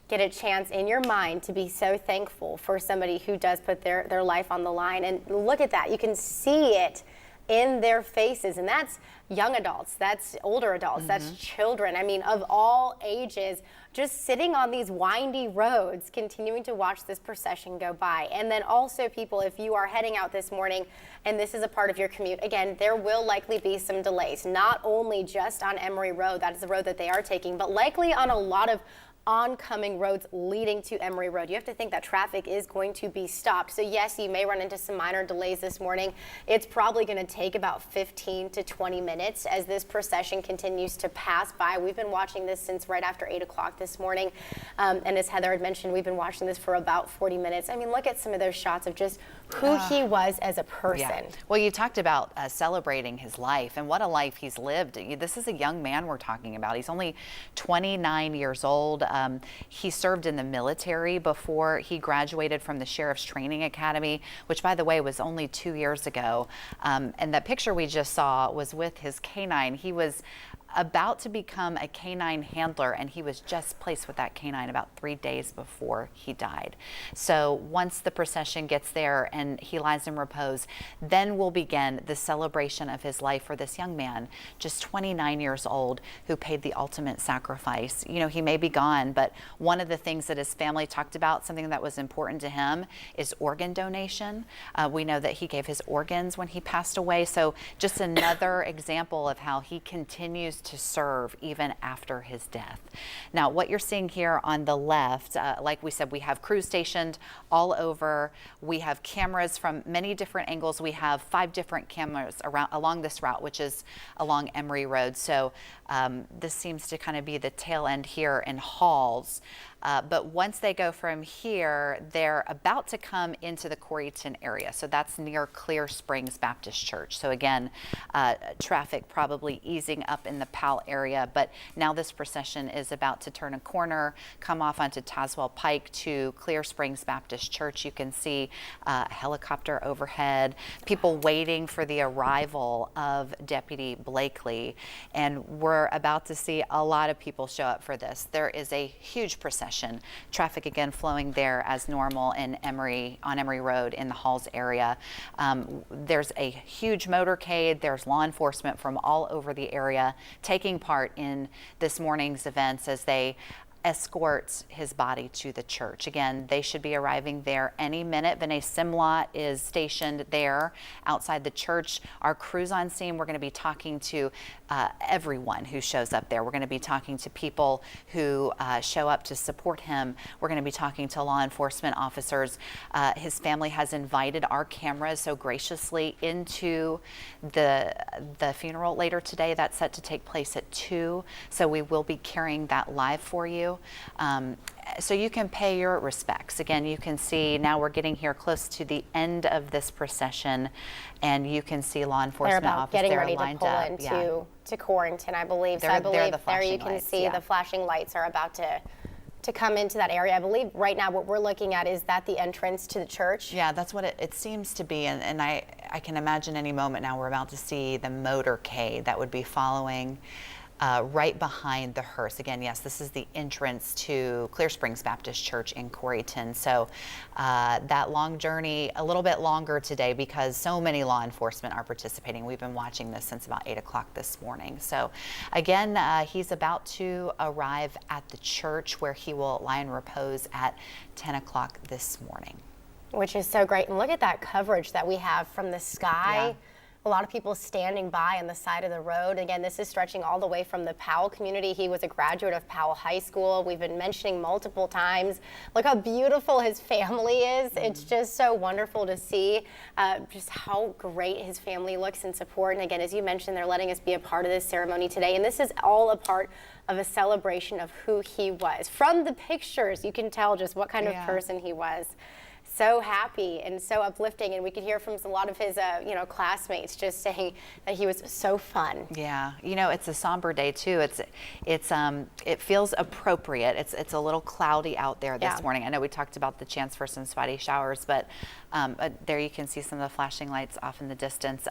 get a chance in your mind to be so thankful for somebody who does put their life on the line. And look at that. You can see it in their faces, and that's young adults, that's older adults, that's children. I mean, of all ages, just sitting on these windy roads, continuing to watch this procession go by. And then also, people, if you are heading out this morning and this is a part of your commute, again, there will likely be some delays, not only just on Emory Road, that is the road that they are taking, but likely on a lot of oncoming roads leading to Emory Road. You have to think that traffic is going to be stopped. So yes, you may run into some minor delays this morning. It's probably going to take about 15 to 20 minutes as this procession continues to pass by. We've been watching this since right after 8 o'clock this morning. And as Heather had mentioned, we've been watching this for about 40 minutes. I mean, look at some of those shots of just who he was as a person. Yeah. Well, you talked about celebrating his life and what a life he's lived. This is a young man we're talking about. He's only 29 years old. He served in the military before he graduated from the Sheriff's Training Academy, which, by the way, was only 2 years ago. And that picture we just saw was with his canine. He was about to become a canine handler, and he was just placed with that canine about 3 days before he died. So once the procession gets there and he lies in repose, then will begin the celebration of his life for this young man, just 29 years old, who paid the ultimate sacrifice. You know, he may be gone, but one of the things that his family talked about, something that was important to him, is organ donation. We know that he gave his organs when he passed away. So just another example of how he continues to serve even after his death. Now, what you're seeing here on the left, like we said, we have crews stationed all over. We have cameras from many different angles. We have 5 different cameras along this route, which is along Emory Road. So this seems to kind of be the tail end here in Halls. But once they go from here, they're about to come into the Coreyton area. So that's near Clear Springs Baptist Church. So again, traffic probably easing up in the Powell area. But now this procession is about to turn a corner, come off onto Tazewell Pike to Clear Springs Baptist Church. You can see a helicopter overhead, people waiting for the arrival of Deputy Blakely. And we're about to see a lot of people show up for this. There is a huge procession. Traffic again flowing there as normal in on Emory Road in the Halls area. There's a huge motorcade. There's law enforcement from all over the area taking part in this morning's events as they escorts his body to the church. Again, they should be arriving there any minute. Vinay Simlot is stationed there outside the church. Our crews on scene, we're going to be talking to everyone who shows up there. We're going to be talking to people who show up to support him. We're going to be talking to law enforcement officers. His family has invited our cameras so graciously into the funeral later today. That's set to take place at 2. So we will be carrying that live for you. So you can pay your respects. Again, you can see now we're getting here close to the end of this procession, and you can see law enforcement officers getting ready lined to pull up. into to Corrington, I believe. So There- I they're believe the there you flashing can lights, see yeah. the flashing lights are about to come into that area. I believe right now what we're looking at is that the entrance to the church. Yeah, that's what it seems to be, and I can imagine any moment now we're about to see the motorcade that would be following right behind the hearse. Again, yes, this is the entrance to Clear Springs Baptist Church in Coreyton. So that long journey, a little bit longer today because so many law enforcement are participating. We've been watching this since about 8 o'clock this morning. So again, he's about to arrive at the church where he will lie in repose at 10 o'clock this morning. Which is so great. And look at that coverage that we have from the sky. Yeah. A lot of people standing by on the side of the road. Again, this is stretching all the way from the Powell community. He was a graduate of Powell High School. We've been mentioning multiple times. Look how beautiful his family is. It's just so wonderful to see just how great his family looks in support. And again, as you mentioned, they're letting us be a part of this ceremony today. And this is all a part of a celebration of who he was. From the pictures, you can tell just what kind of person he was. so happy and so uplifting, and we could hear from a lot of his classmates just saying that he was so fun. Yeah, it's a somber day too. It feels appropriate. It's a little cloudy out there this morning. I know we talked about the chance for some spotty showers, but there you can see some of the flashing lights off in the distance.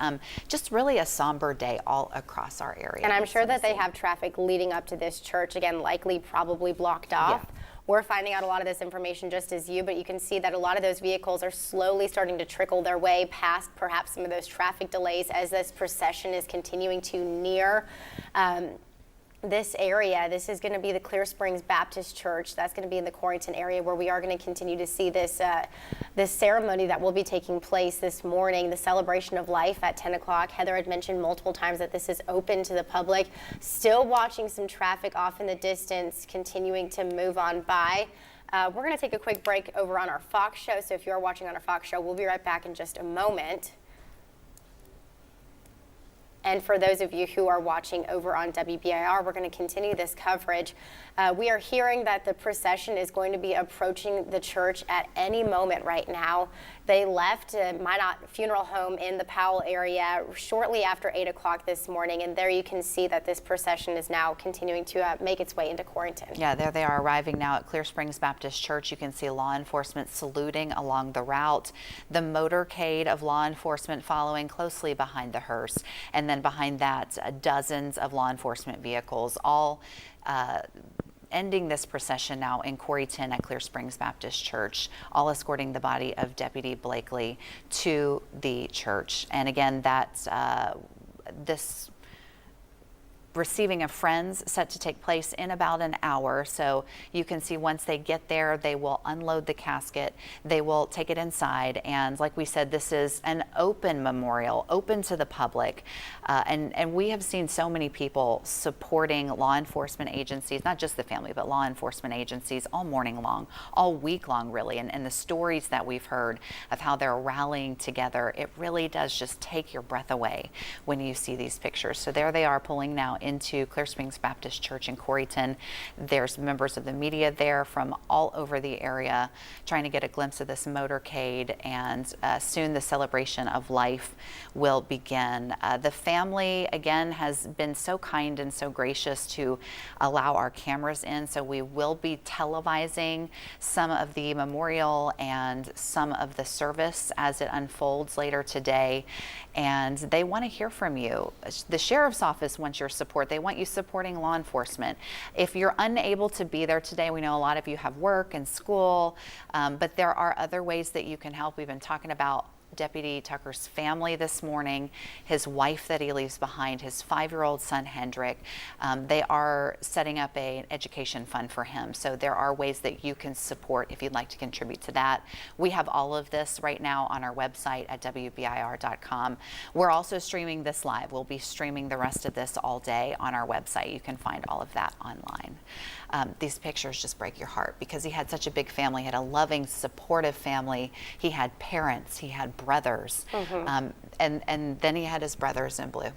Just really a somber day all across our area. And I'm sure that they have traffic leading up to this church, again, likely probably blocked off. Yeah. We're finding out a lot of this information just as you, but you can see that a lot of those vehicles are slowly starting to trickle their way past perhaps some of those traffic delays as this procession is continuing to near this area. This is going to be the Clear Springs Baptist Church. That's going to be in the Corrington area, where we are going to continue to see this this ceremony that will be taking place this morning, the celebration of life at 10 o'clock. Heather had mentioned multiple times that this is open to the public. Still watching some traffic off in the distance, continuing to move on by. We're going to take a quick break over on our Fox show. So if you are watching on our Fox show, we'll be right back in just a moment. And for those of you who are watching over on WBIR, we're going to continue this coverage. We are hearing that the procession is going to be approaching the church at any moment right now. They left Minot Funeral Home in the Powell area shortly after 8 o'clock this morning, and there you can see that this procession is now continuing to make its way into Corrington. Yeah, there they are arriving now at Clear Springs Baptist Church. You can see law enforcement saluting along the route, the motorcade of law enforcement following closely behind the hearse, and then behind that, dozens of law enforcement vehicles, all ending this procession now in Corrington at Clear Springs Baptist Church, all escorting the body of Deputy Blakely to the church. And again, that's this receiving of friends set to take place in about an hour. So you can see once they get there, they will unload the casket, they will take it inside. And like we said, this is an open memorial, open to the public. And we have seen so many people supporting law enforcement agencies, not just the family, but law enforcement agencies all morning long, all week long, really. And the stories that we've heard of how they're rallying together, it really does just take your breath away when you see these pictures. So there they are pulling now into Clear Springs Baptist Church in Corrington. There's members of the media there from all over the area trying to get a glimpse of this motorcade, and soon the celebration of life will begin. The family, again, has been so kind and so gracious to allow our cameras in, so we will be televising some of the memorial and some of the service as it unfolds later today. And they want to hear from you. The Sheriff's Office wants your support. They want you supporting law enforcement. If you're unable to be there today, we know a lot of you have work and school, but there are other ways that you can help. We've been talking about Deputy Tucker's family this morning, his wife that he leaves behind, his 5-year-old son, Hendrick. They are setting up an education fund for him. So there are ways that you can support if you'd like to contribute to that. We have all of this right now on our website at WBIR.com. We're also streaming this live. We'll be streaming the rest of this all day on our website. You can find all of that online. These pictures just break your heart because he had such a big family. He had a loving, supportive family. He had parents. He had brothers, and then he had his brothers in blue.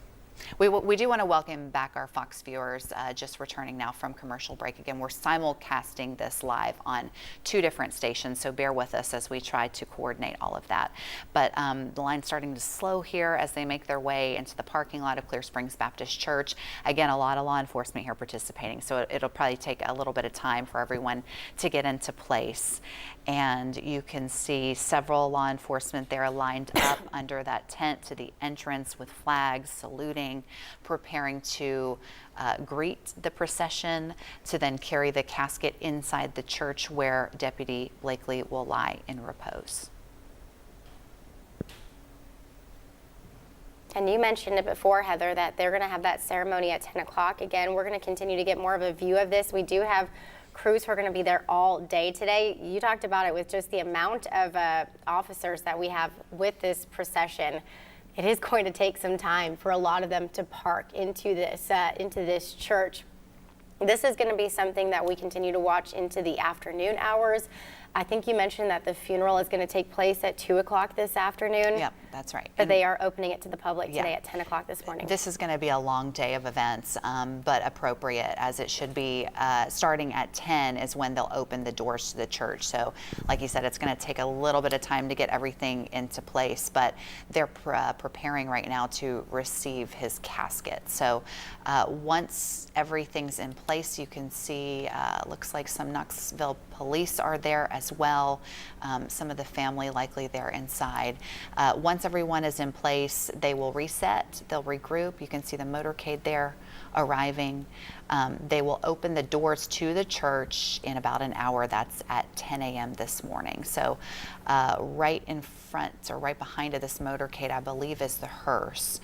We do want to welcome back our Fox viewers just returning now from commercial break. Again, we're simulcasting this live on 2 different stations, so bear with us as we try to coordinate all of that. But the line's starting to slow here as they make their way into the parking lot of Clear Springs Baptist Church. Again, a lot of law enforcement here participating, so it'll probably take a little bit of time for everyone to get into place. And you can see several law enforcement there lined up under that tent to the entrance with flags, saluting, preparing to greet the procession, to then carry the casket inside the church where Deputy Blakely will lie in repose. And you mentioned it before, Heather, that they're going to have that ceremony at 10 o'clock. Again, we're going to continue to get more of a view of this. We do have crews who are going to be there all day today. You talked about it with just the amount of officers that we have with this procession. It is going to take some time for a lot of them to park into this church. This is going to be something that we continue to watch into the afternoon hours. I think you mentioned that the funeral is going to take place at 2 o'clock this afternoon. Yep, that's right. But they are opening it to the public Yeah. today at 10 o'clock this morning. This is going to be a long day of events, but appropriate as it should be. Starting at 10 is when they'll open the doors to the church. So like you said, it's going to take a little bit of time to get everything into place, but they're preparing right now to receive his casket. So once everything's in place, you can see, looks like some Knoxville police are there as well. Some of the family likely there inside. Once everyone is in place, they will reset, they'll regroup. You can see the motorcade there arriving. They will open the doors to the church in about an hour. That's at 10 a.m. this morning. So right in front or right behind of this motorcade, I believe, is the hearse.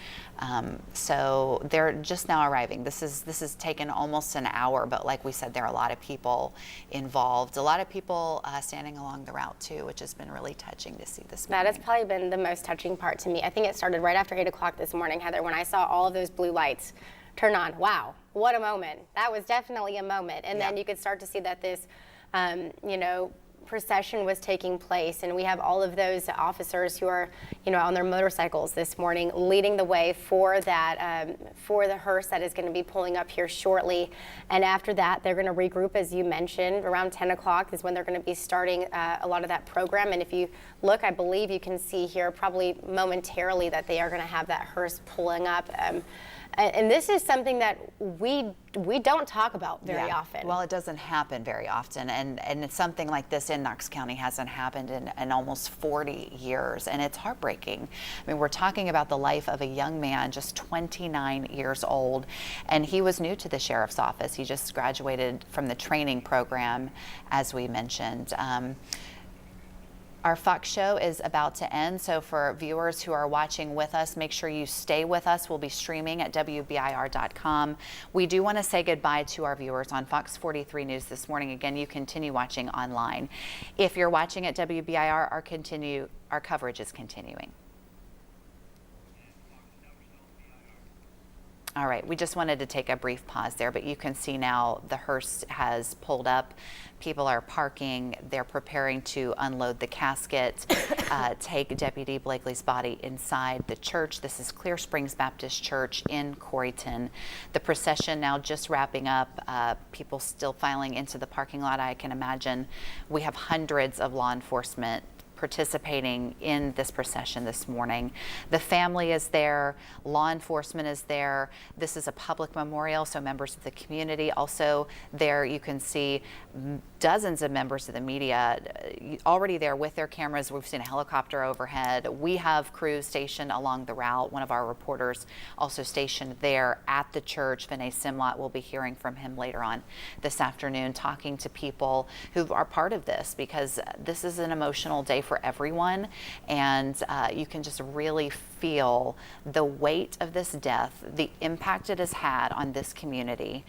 So they're just now arriving. This is taken almost an hour, but like we said, there are a lot of people involved. A lot of people standing along the route too, which has been really touching to see this morning. That has probably been the most touching part to me. I think it started right after 8 o'clock this morning, Heather, when I saw all of those blue lights turn on. Wow, what a moment. That was definitely a moment. And then you could start to see that this, procession was taking place, and we have all of those officers who are, on their motorcycles this morning, leading the way for that, for the hearse that is going to be pulling up here shortly. And after that, they're going to regroup, as you mentioned. Around 10 o'clock is when they're going to be starting a lot of that program. And if you look, I believe you can see here probably momentarily that they are going to have that hearse pulling up. And this is something that we don't talk about very often. Well, it doesn't happen very often, and it's something like this in Knox County hasn't happened in almost 40 years, and it's heartbreaking. I mean, we're talking about the life of a young man, just 29 years old, and he was new to the sheriff's office. He just graduated from the training program, as we mentioned. Our Fox show is about to end, so for viewers who are watching with us, make sure you stay with us. We'll be streaming at WBIR.com. We do want to say goodbye to our viewers on Fox 43 News this morning. Again, you continue watching online. If you're watching at WBIR, our coverage is continuing. All right, we just wanted to take a brief pause there, but you can see now the hearse has pulled up. People are parking. They're preparing to unload the casket, take Deputy Blakely's body inside the church. This is Clear Springs Baptist Church in Corryton. The procession now just wrapping up. People still filing into the parking lot, I can imagine. We have hundreds of law enforcement participating in this procession this morning. The family is there, law enforcement is there. This is a public memorial, so members of the community also there. You can see dozens of members of the media already there with their cameras. We've seen a helicopter overhead. We have crews stationed along the route. One of our reporters also stationed there at the church. Vinay Simlot, will be hearing from him later on this afternoon, talking to people who are part of this, because this is an emotional day for everyone, and you can just really feel the weight of this death, the impact it has had on this community,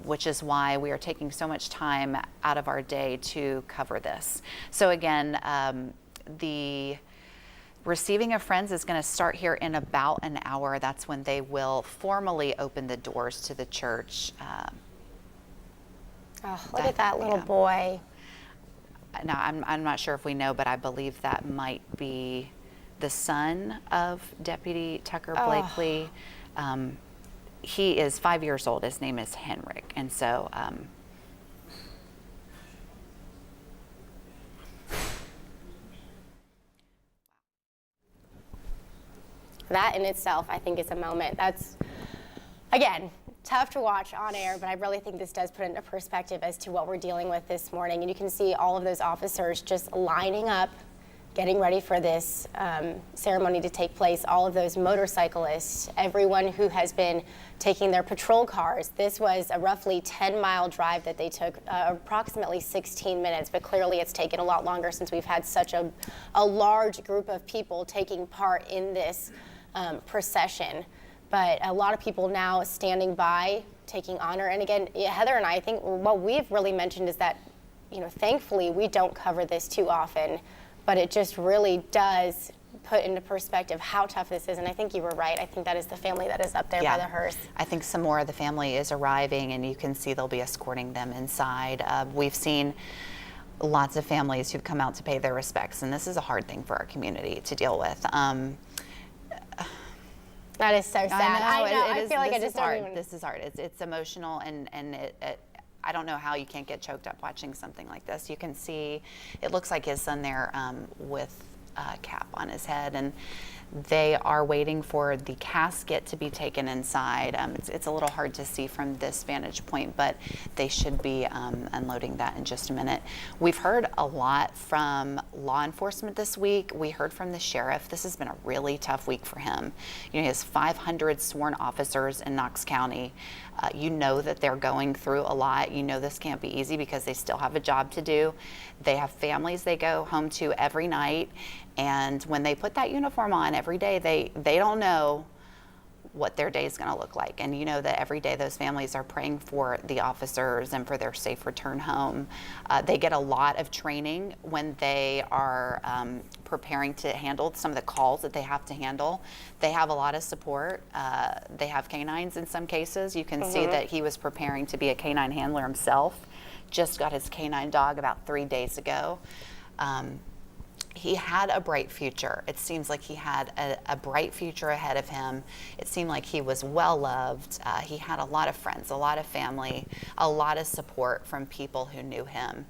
which is why we are taking so much time out of our day to cover this. So again, the receiving of friends is going to start here in about an hour. That's when they will formally open the doors to the church. Look at that little boy. Now, I'm not sure if we know, but I believe that might be the son of Deputy Tucker Blakely. He is 5 years old. His name is Henrik. And so that in itself, I think, is a moment. That's, again, tough to watch on air, but I really think this does put into perspective as to what we're dealing with this morning. And you can see all of those officers just lining up, getting ready for this ceremony to take place. All of those motorcyclists, everyone who has been taking their patrol cars. This was a roughly 10-mile drive that they took, approximately 16 minutes, but clearly it's taken a lot longer since we've had such a large group of people taking part in this procession. But a lot of people now standing by, taking honor. And again, Heather and I think what we've really mentioned is that, thankfully we don't cover this too often, but it just really does put into perspective how tough this is. And I think you were right. I think that is the family that is up there by the hearse. I think some more of the family is arriving, and you can see they'll be escorting them inside. We've seen lots of families who've come out to pay their respects, and this is a hard thing for our community to deal with. That is so sad. I feel like I just don't even... This is hard. It's emotional, and I don't know how you can't get choked up watching something like this. You can see, it looks like his son there with a cap on his head, and they are waiting for the casket to be taken inside. It's a little hard to see from this vantage point, but they should be unloading that in just a minute. We've heard a lot from law enforcement this week. We heard from the sheriff. This has been a really tough week for him. You know, he has 500 sworn officers in Knox County. You know that they're going through a lot. You know this can't be easy because they still have a job to do. They have families they go home to every night, and when they put that uniform on every day, they don't know what their day is going to look like. And you know that every day those families are praying for the officers and for their safe return home. They get a lot of training when they are preparing to handle some of the calls that they have to handle. They have a lot of support. They have canines in some cases. You can see that he was preparing to be a canine handler himself. Just got his canine dog about 3 days ago. He had a bright future. It seems like he had a bright future ahead of him. It seemed like he was well loved. He had a lot of friends, a lot of family, a lot of support from people who knew him.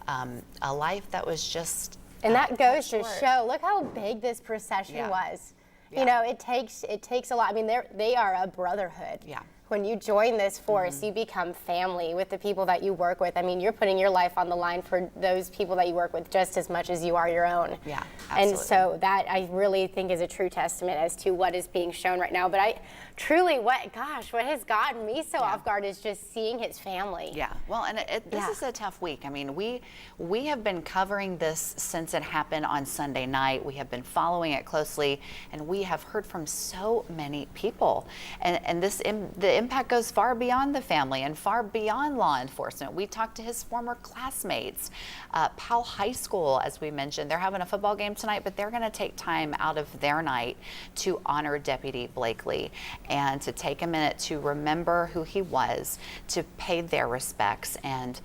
A life that was just and that goes to show, look how big this procession was. Yeah. You know, it takes a lot. I mean, they are a brotherhood. Yeah. When you join this force, you become family with the people that you work with. I mean, you're putting your life on the line for those people that you work with just as much as you are your own. Yeah, absolutely. And so that I really think is a true testament as to what is being shown right now. But I truly, what has gotten me so off guard is just seeing his family. Yeah, well, and this is a tough week. I mean, we have been covering this since it happened on Sunday night. We have been following it closely, and we have heard from so many people. And the impact goes far beyond the family and far beyond law enforcement. We talked to his former classmates. Powell High School, as we mentioned, they're having a football game tonight, but they're going to take time out of their night to honor Deputy Blakely and to take a minute to remember who he was, to pay their respects. And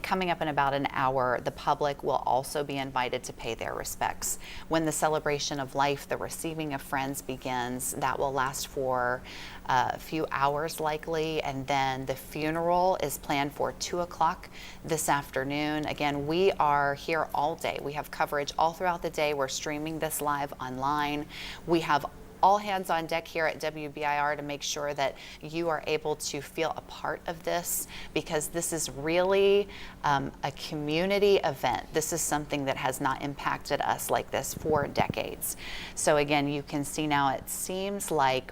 coming up in about an hour, the public will also be invited to pay their respects. When the celebration of life, the receiving of friends begins, that will last for a few hours likely, and then the funeral is planned for 2 o'clock this afternoon. Again, we are here all day. We have coverage all throughout the day. We're streaming this live online. We have all hands on deck here at WBIR to make sure that you are able to feel a part of this, because this is really a community event. This is something that has not impacted us like this for decades. So again, you can see now it seems like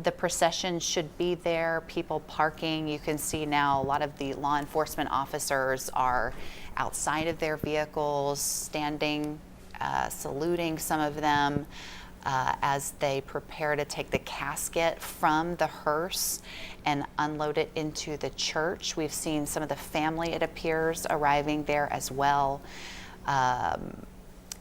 the procession should be there, people parking. You can see now a lot of the law enforcement officers are outside of their vehicles, standing, saluting some of them as they prepare to take the casket from the hearse and unload it into the church. We've seen some of the family, it appears, arriving there as well.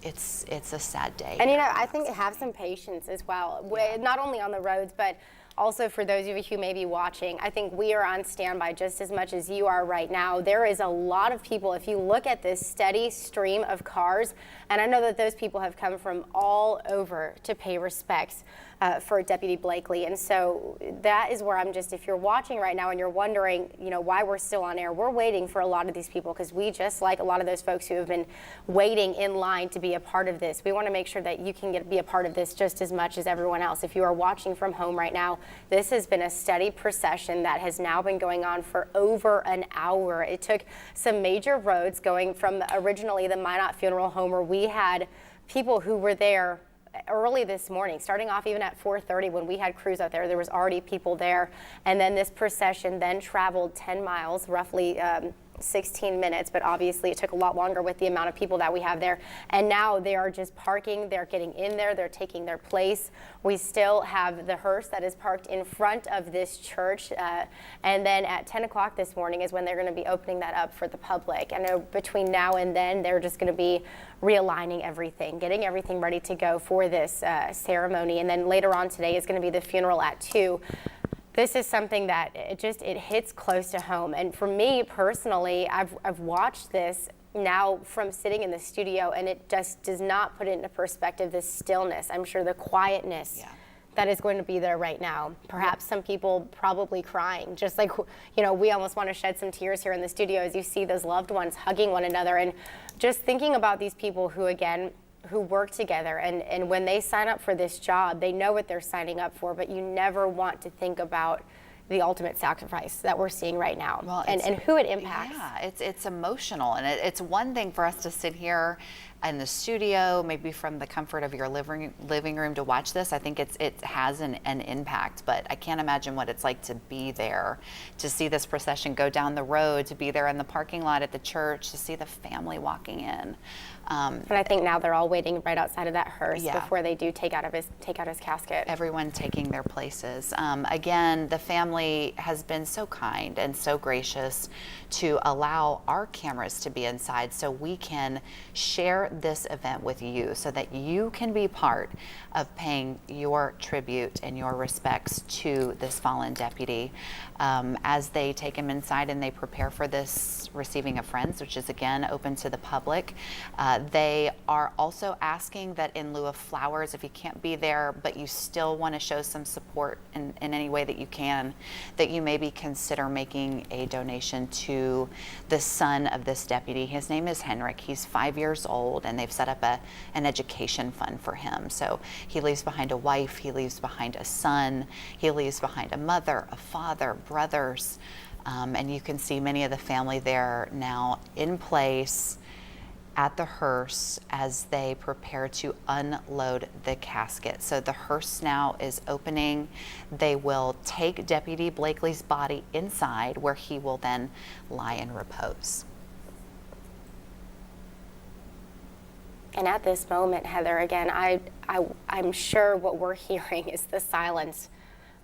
It's a sad day. And you know, I think have some patience as well, not only on the roads, but also for those of you who may be watching. I think we are on standby just as much as you are right now. There is a lot of people. If you look at this steady stream of cars, and I know that those people have come from all over to pay respects for Deputy Blakely. And so that is where I'm just, if you're watching right now and you're wondering, you know, why we're still on air, we're waiting for a lot of these people, because we, just like a lot of those folks who have been waiting in line to be a part of this, we want to make sure that you can be a part of this just as much as everyone else. If you are watching from home right now, this has been a steady procession that has now been going on for over an hour. It took some major roads, going from originally the Minot Funeral Home, where we had people who were there early this morning, starting off even at 4:30 when we had crews out there. There was already people there, and then this procession then traveled 10 miles, roughly 16 minutes, but obviously it took a lot longer with the amount of people that we have there. And now they are just parking, they're getting in there, they're taking their place. We still have the hearse that is parked in front of this church, and then at 10 o'clock this morning is when they're going to be opening that up for the public. I know between now and then they're just going to be realigning everything, getting everything ready to go for this ceremony, and then later on today is going to be the funeral at 2. this is something that it hits close to home. And for me personally, I've watched this now from sitting in the studio, and it just does not put into perspective the stillness. I'm sure the quietness that is going to be there right now. Perhaps some people probably crying, just like, you know, we almost want to shed some tears here in the studio as you see those loved ones hugging one another, and just thinking about these people who, again, who work together, and when they sign up for this job, they know what they're signing up for, but you never want to think about the ultimate sacrifice that we're seeing right now, well, and who it impacts. Yeah, it's emotional, and it's one thing for us to sit here in the studio, maybe from the comfort of your living room to watch this. I think it has an impact, but I can't imagine what it's like to be there, to see this procession go down the road, to be there in the parking lot at the church, to see the family walking in. And I think now they're all waiting right outside of that hearse before they do take out his casket. Everyone taking their places. Again, the family has been so kind and so gracious to allow our cameras to be inside so we can share this event with you, so that you can be part of paying your tribute and your respects to this fallen deputy as they take him inside and they prepare for this receiving of friends, which is again open to the public. They are also asking that in lieu of flowers, if you can't be there but you still want to show some support in any way that you can, that you maybe consider making a donation to the son of this deputy. His name is Henrik. He's 5 years old, and they've set up an education fund for him. So he leaves behind a wife, he leaves behind a son, he leaves behind a mother, a father, brothers, and you can see many of the family there now in place at the hearse as they prepare to unload the casket. So the hearse now is opening. They will take Deputy Blakely's body inside, where he will then lie in repose. And at this moment, Heather, again, I'm sure what we're hearing is the silence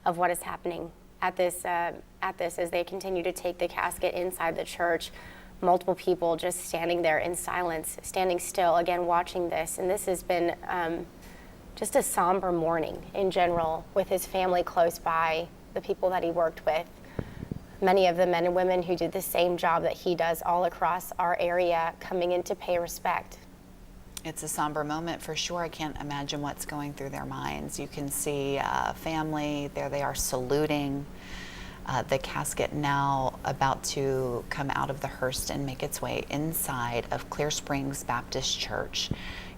of what is happening at this as they continue to take the casket inside the church. Multiple people just standing there in silence, standing still, again, watching this. And this has been just a somber morning in general, with his family close by, the people that he worked with, many of the men and women who do the same job that he does all across our area, coming in to pay respect. It's a somber moment for sure. I can't imagine what's going through their minds. You can see family, there they are saluting. The casket now about to come out of the hearse and make its way inside of Clear Springs Baptist Church.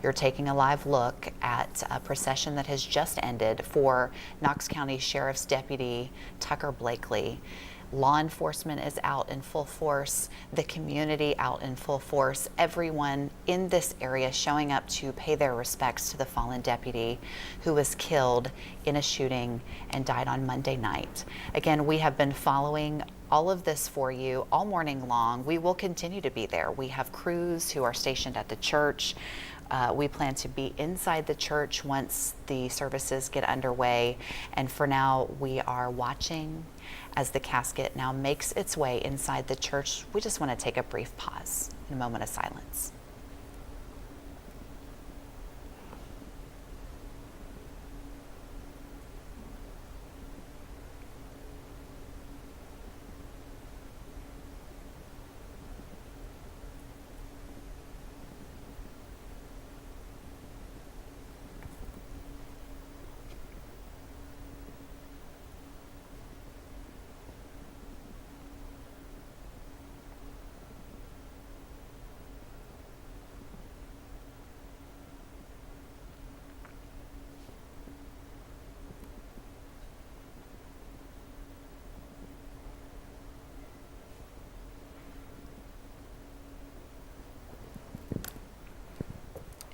You're taking a live look at a procession that has just ended for Knox County Sheriff's Deputy Tucker Blakely. Law enforcement is out in full force, the community out in full force, everyone in this area showing up to pay their respects to the fallen deputy who was killed in a shooting and died on Monday night. Again, we have been following all of this for you all morning long. We will continue to be there. We have crews who are stationed at the church. We plan to be inside the church once the services get underway. And for now, we are watching as the casket now makes its way inside the church. We just want to take a brief pause in a moment of silence.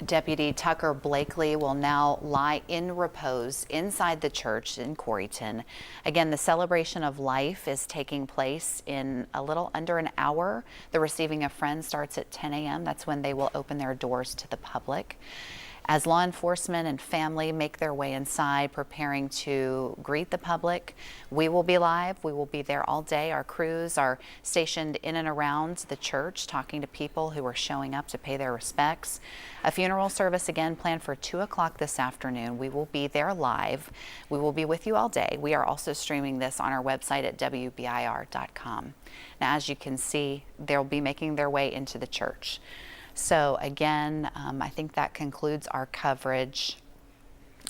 Deputy Tucker Blakely will now lie in repose inside the church in Coreyton. Again, the celebration of life is taking place in a little under an hour. The receiving of friends starts at 10 a.m. That's when they will open their doors to the public. As law enforcement and family make their way inside, preparing to greet the public, we will be live. We will be there all day. Our crews are stationed in and around the church, talking to people who are showing up to pay their respects. A funeral service again planned for 2 o'clock this afternoon. We will be there live. We will be with you all day. We are also streaming this on our website at WBIR.com. Now, as you can see, they'll be making their way into the church. So again, I think that concludes our coverage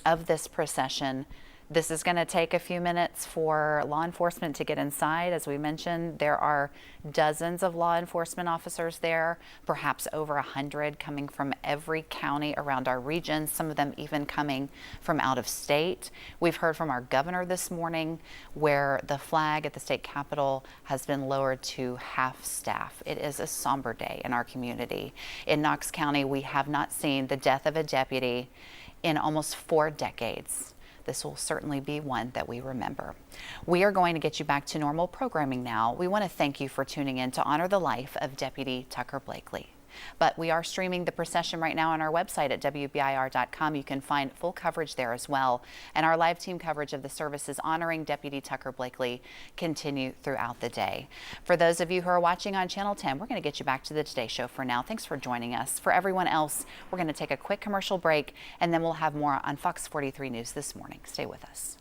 of this procession. This is going to take a few minutes for law enforcement to get inside. As we mentioned, there are dozens of law enforcement officers there, perhaps over 100 coming from every county around our region, some of them even coming from out of state. We've heard from our governor this morning where the flag at the state capitol has been lowered to half staff. It is a somber day in our community. In Knox County, we have not seen the death of a deputy in almost 4 decades. This will certainly be one that we remember. We are going to get you back to normal programming now. We want to thank you for tuning in to honor the life of Deputy Tucker Blakely. But we are streaming the procession right now on our website at WBIR.com. You can find full coverage there as well. And our live team coverage of the services honoring Deputy Tucker Blakely continue throughout the day. For those of you who are watching on Channel 10, we're going to get you back to the Today Show for now. Thanks for joining us. For everyone else, we're going to take a quick commercial break, and then we'll have more on Fox 43 News this morning. Stay with us.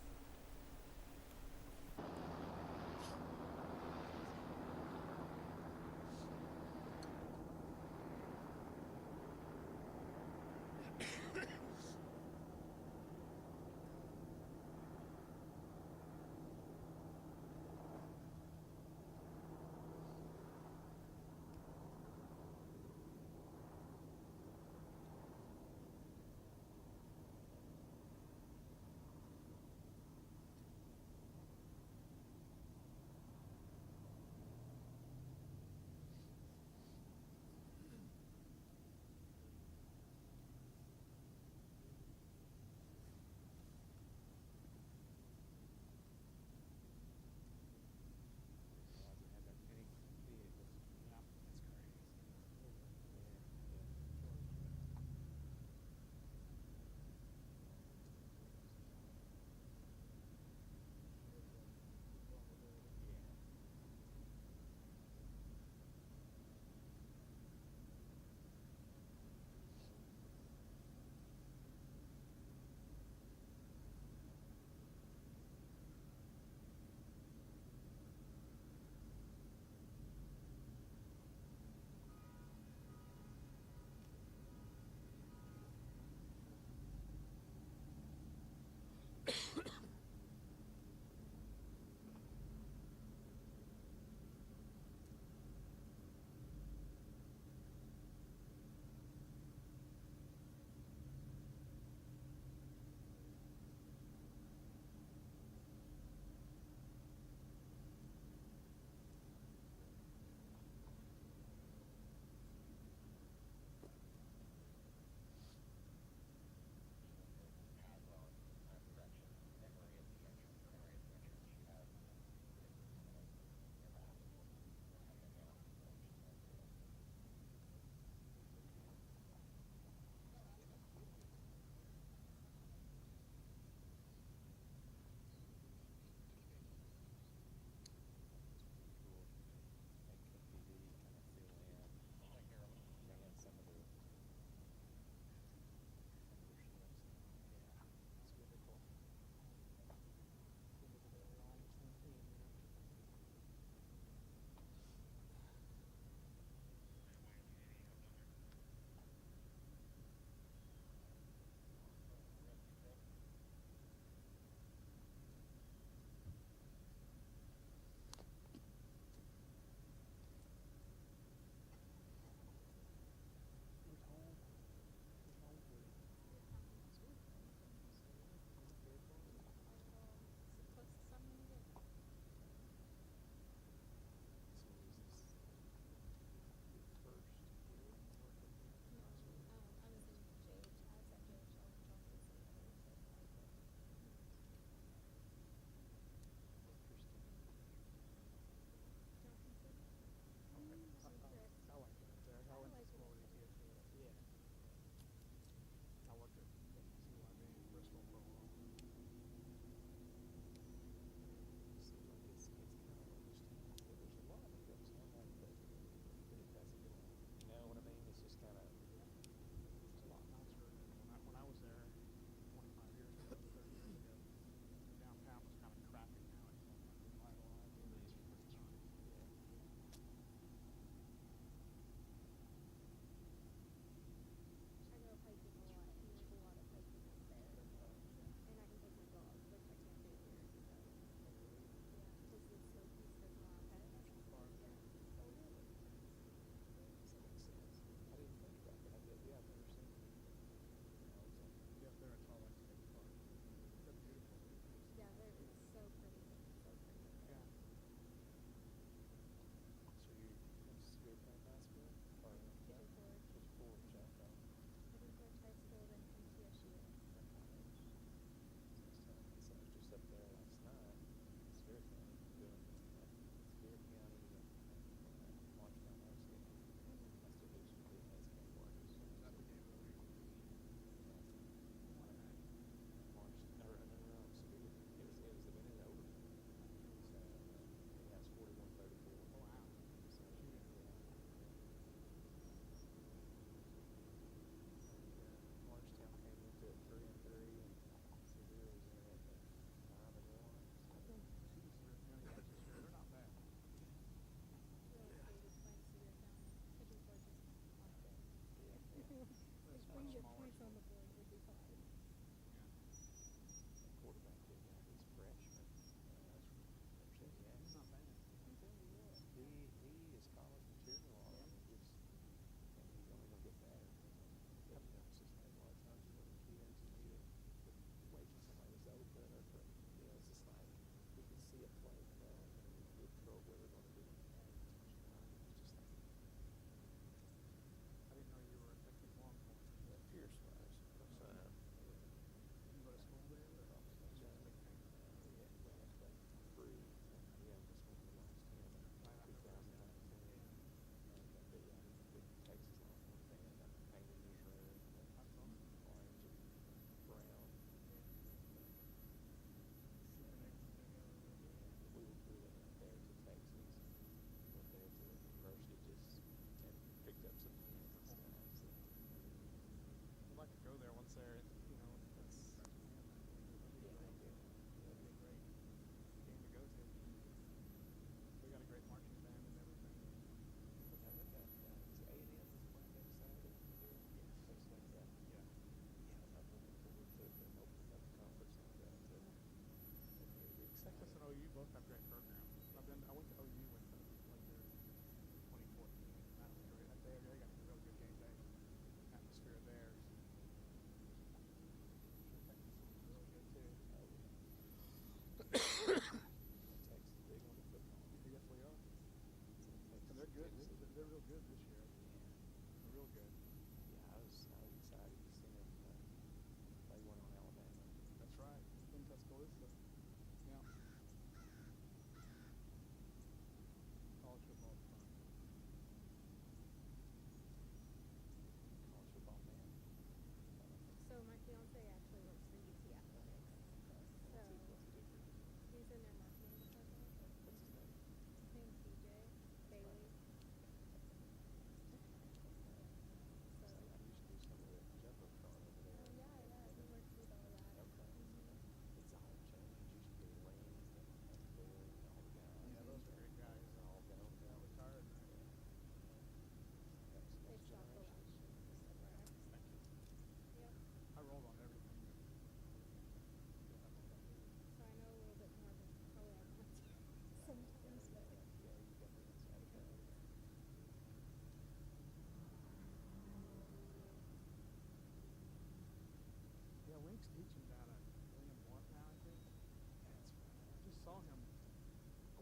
saw him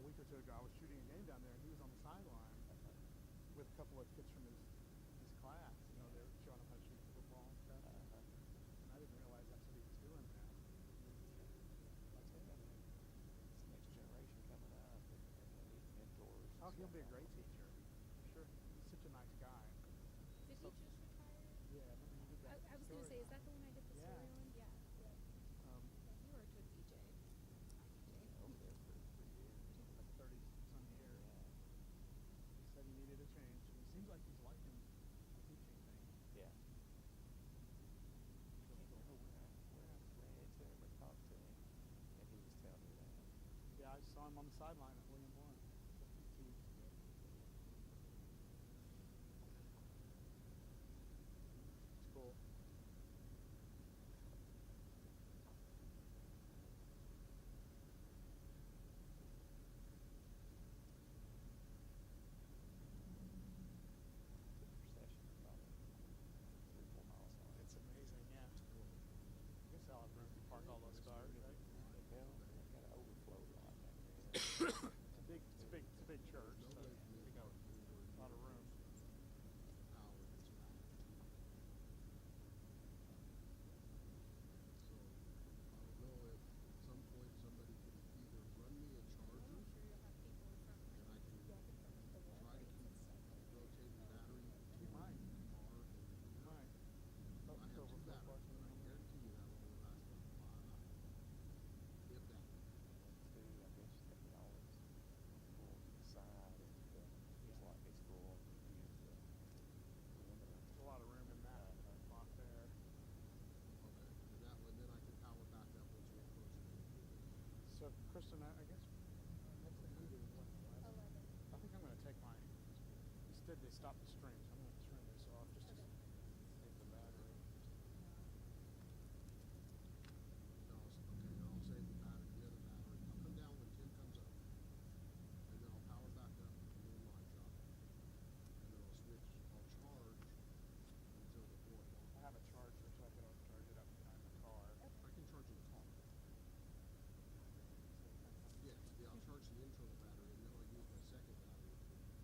a week or two ago. I was shooting a game down there, and he was on the sideline with a couple of kids from his class. You know, they were showing him how to shoot football and stuff. And I didn't realize that's what he was doing now. Like I said, I mean, it's the next generation coming up, and they need mentors. Oh, he'll be a great teacher. For sure. He's such a nice guy. Did he just retire? Yeah, remember you did that I was going to say, is that the one I did the Yeah. story on? Yeah. Um, You worked with DJ. Over there for years. like 30-some years. He said he needed a change. And it seems like he's liking the teaching thing. Yeah. I can't remember where I ran into him or talked to him, and he was telling me that. Yeah, I saw him on the sideline at William Blunt. It's cool. The procession is about 3-4 miles long. It's amazing, yeah. I guess I'll have room to park all those cars, right? Well, they got an overflow lot back there. It's a big church, so we got a lot of room. So I don't know if at some point somebody can either run me a charger and I can try to keep rotating the battery You might. in the car. You might. I have two batteries, but I guarantee you that will only last about 5 hours. If that. Too, I guess they can always pull to the side, and it's like it's full. Use the limiter. There's a lot of room in that lot there. Okay. And that way, then I can power back up once we get closer to the So, Kristen, I guess next thing we do is what? 11? I think I'm going to take my. Instead, they stopped the stream, so I'm going to turn this off just to save the battery. Okay, I'll save the battery, the other battery. I'll come down when Tim comes up. And then I'll power back up to the new line shop. And then I'll charge until the 4 o'clock. I have a charger, so I can always charge it up behind the car. I can charge in the car. Yes, yeah, I'll charge the internal battery and then I'll use my second battery for lights.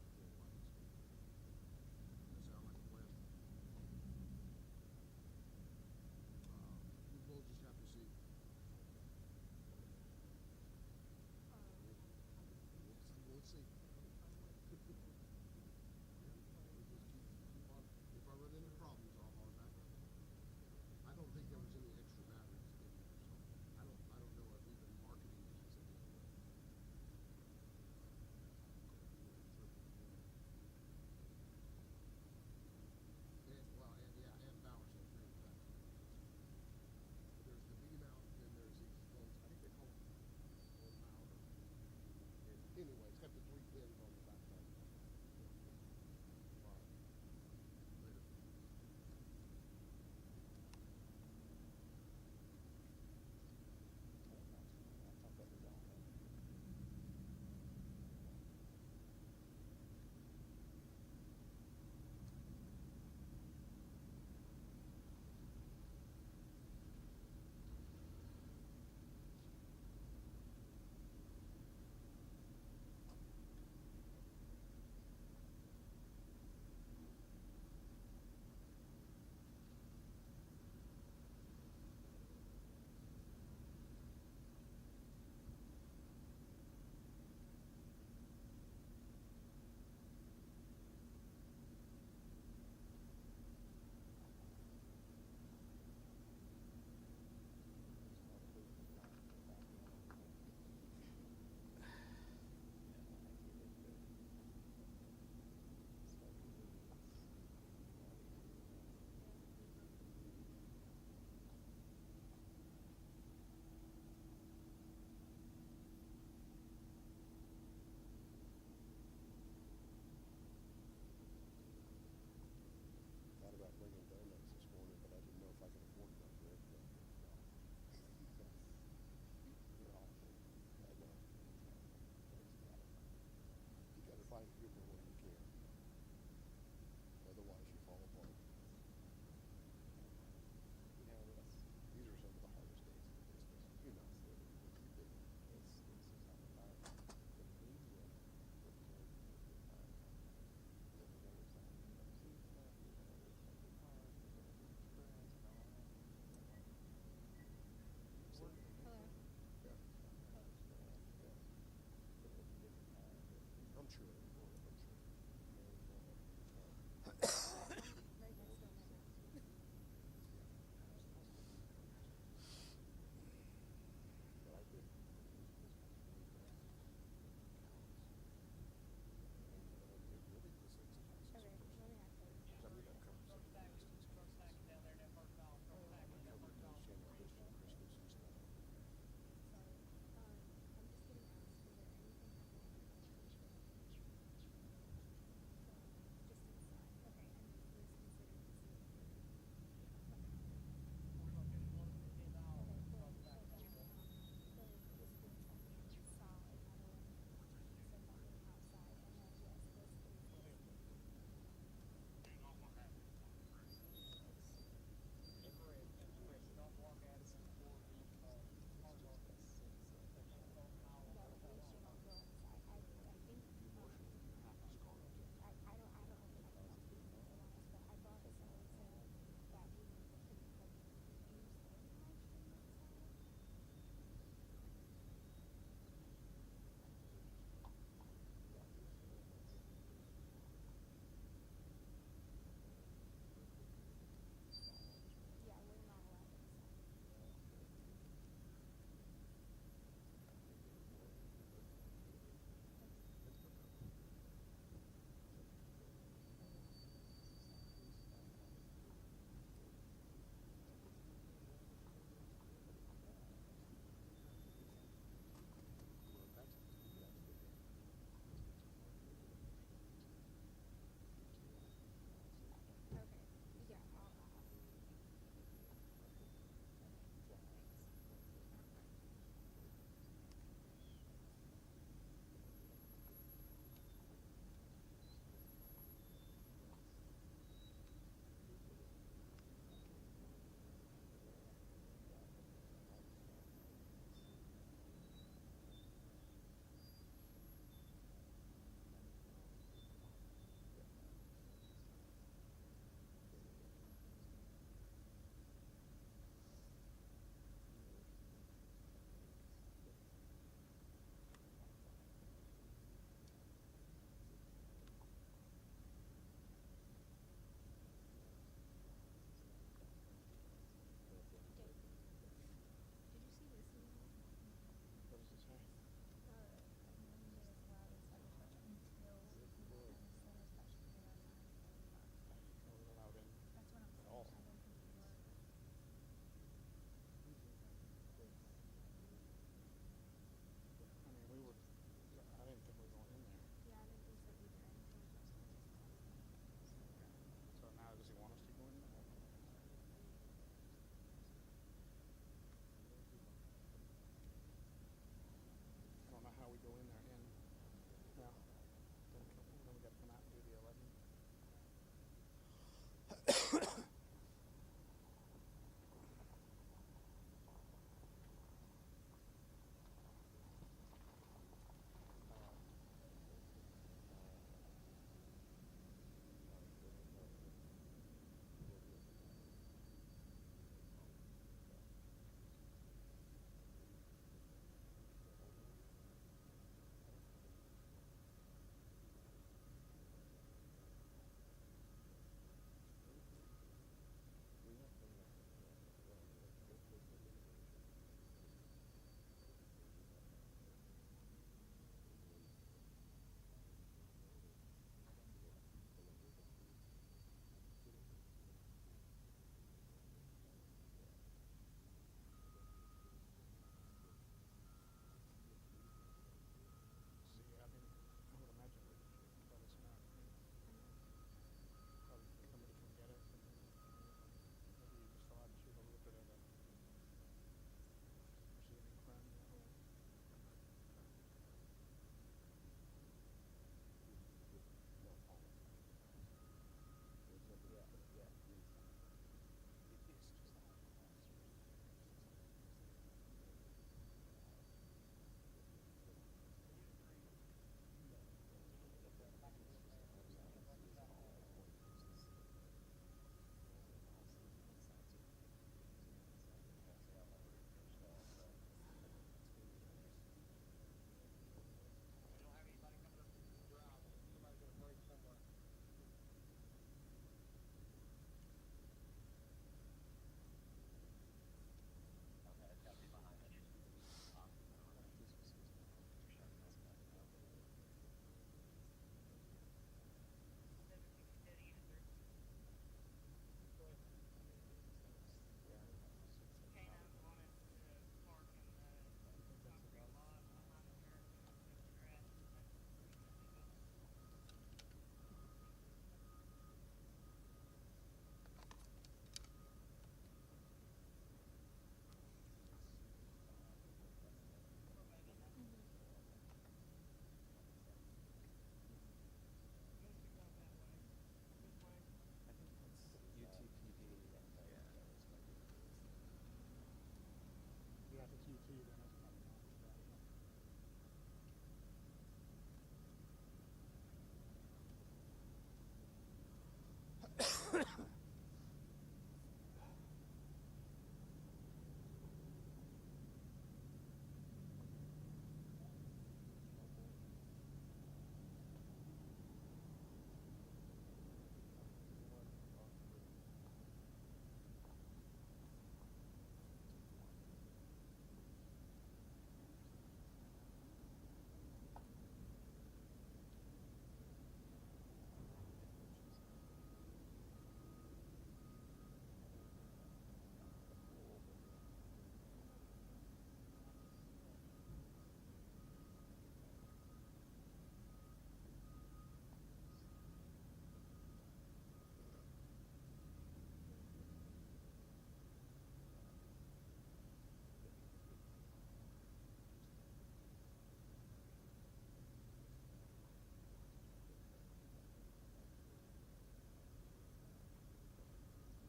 too, then it's probably not as bad.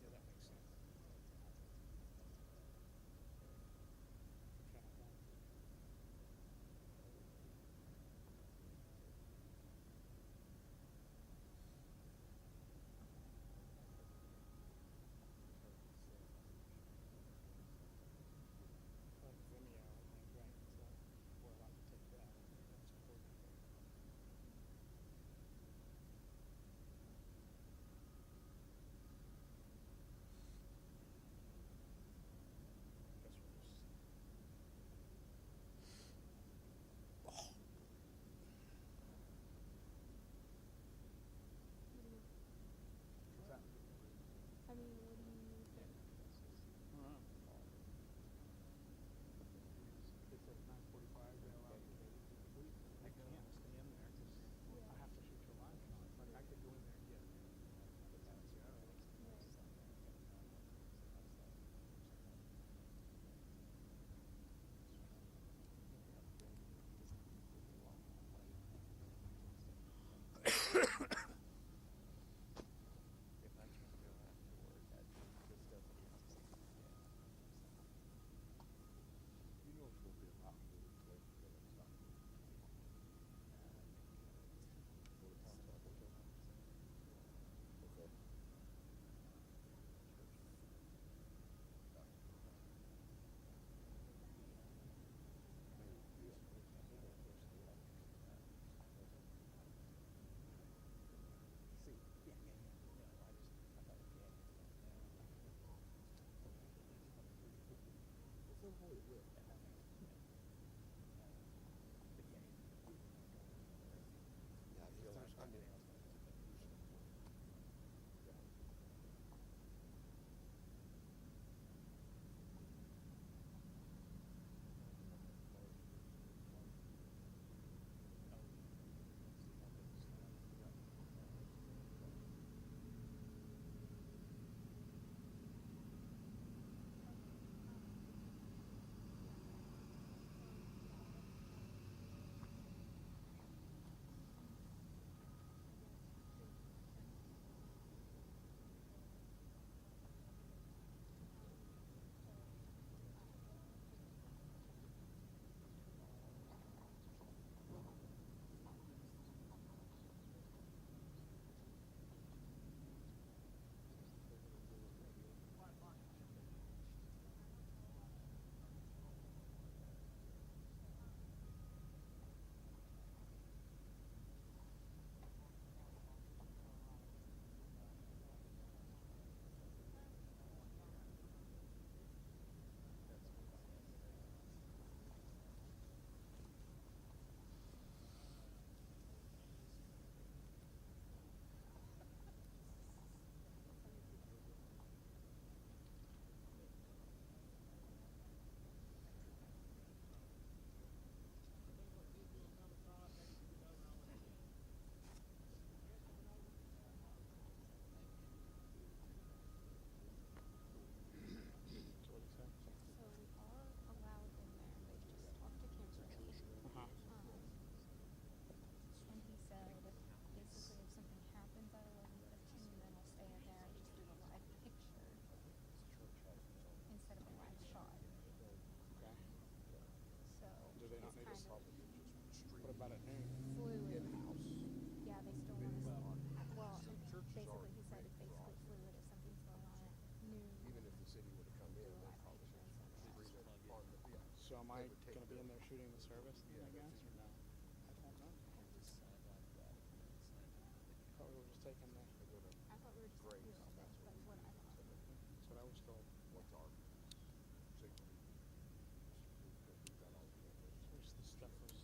Yeah, that makes sense. Channel 1. Like Vimeo, I think, right? So we're allowed to take that. That's important. Guess we're just. What's that? I mean, what do you Yeah, think? that's just. I don't know. They said 9:45 they allow you. I can't stay in there because I have to shoot your live shot. Like I could go in there and get the 10 If I can't go afterward, that good stuff he has to see. You know it's gonna be a lot more today than it's not. Well, it's not that much. Okay. Maybe, yeah. See, yeah. No, I thought we had it. At some point it will. But yeah. Yeah, If you know, there's I nothing mean, else, about at noon. fluid. In-house. Yeah, they still want to. Well, Some churches basically, aren't he said ready it's for basically offering. fluid if something's going on at noon. Even if the city would have come in, they probably would screen it on the, yeah. So am They I would take going to be in the- there shooting the service then, I Yeah, guess, or no? I don't know. Thought we were just taking the, They go to I thought we were just Grace, here all day, that's but what what I thought. that's what I was told. what's our signal. Because we've got all the cameras. Wish the stuff was,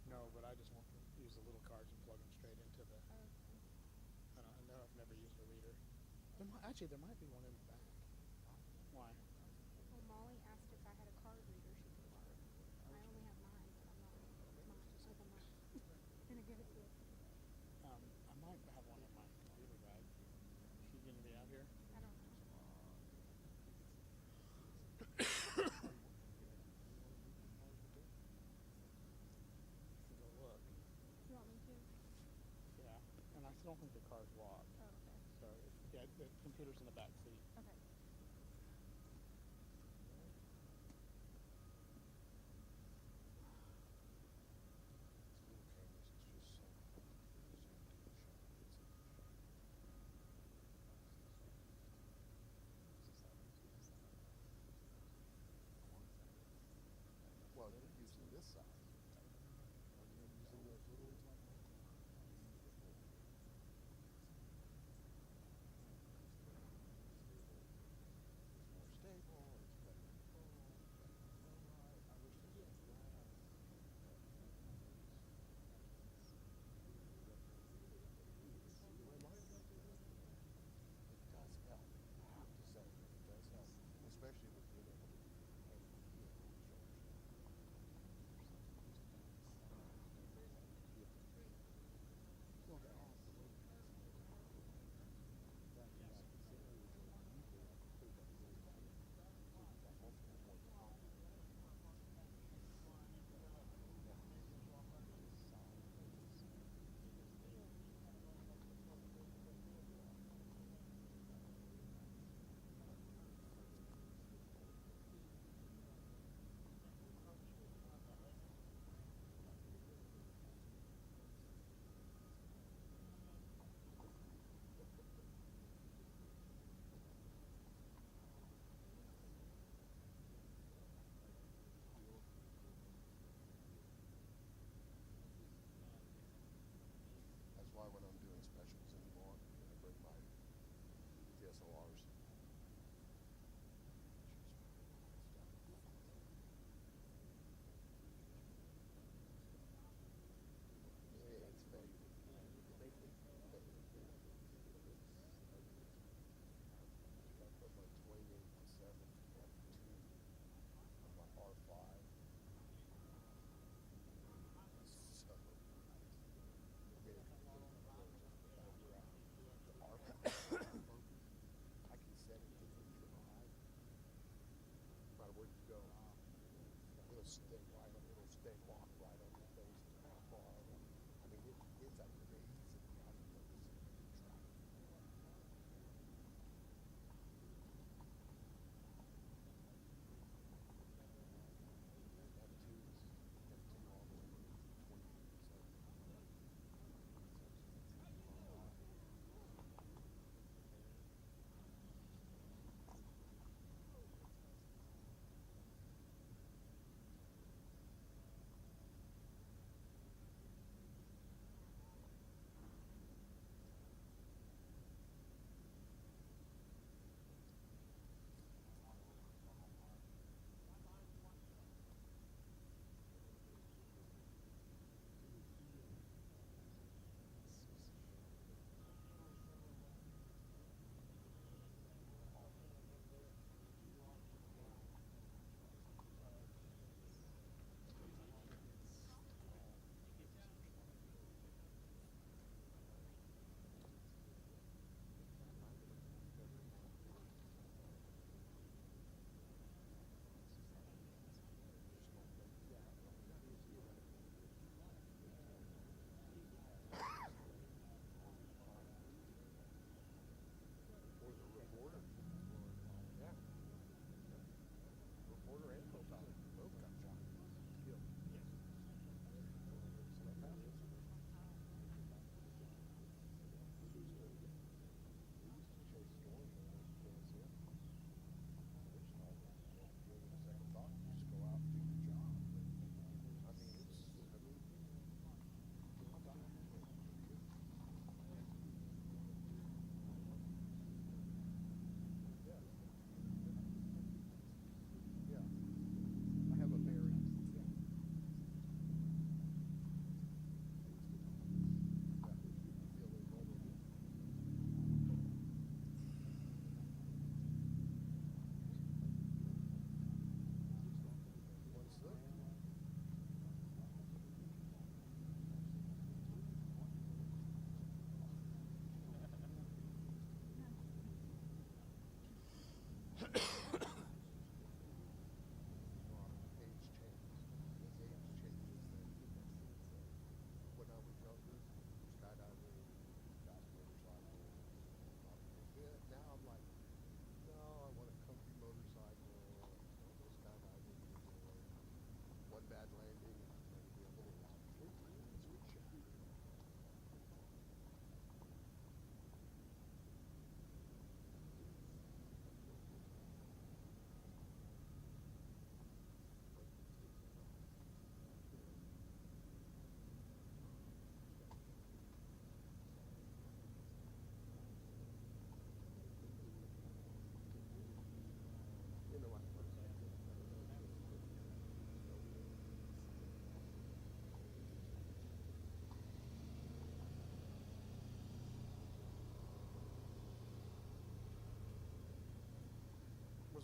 no, but I just want to use the little cards and plug them straight into the, I don't know, I've never used a reader. Actually, there might be one in the back. Why? Well, Molly asked if I had a card reader she could borrow. I only have mine, but I'm not mine. Like I'm not gonna give it to her. I might have one in my computer bag. Is she going to be out here? I don't know. Go look. You want me to? Yeah, and I still don't think the car's locked. Oh, okay. So, yeah, the computer's in the back seat. Okay. Little cameras, it's just so well, they're using this side. They're using those little. It's more stable. It's better control. I wish this was it does help. I have to say, it does help, especially with being able to do hand well, they're all the way. That's why when I'm doing specials anymore, I bring my DSLRs. Yeah, it's fake. I put my 28-7 f2 on my R5. So, I can set it to drive. No matter where you go, it'll stay right on. It'll stay locked right on your face. How far? I mean, it's amazing how it works. F2 all the way to 28-7.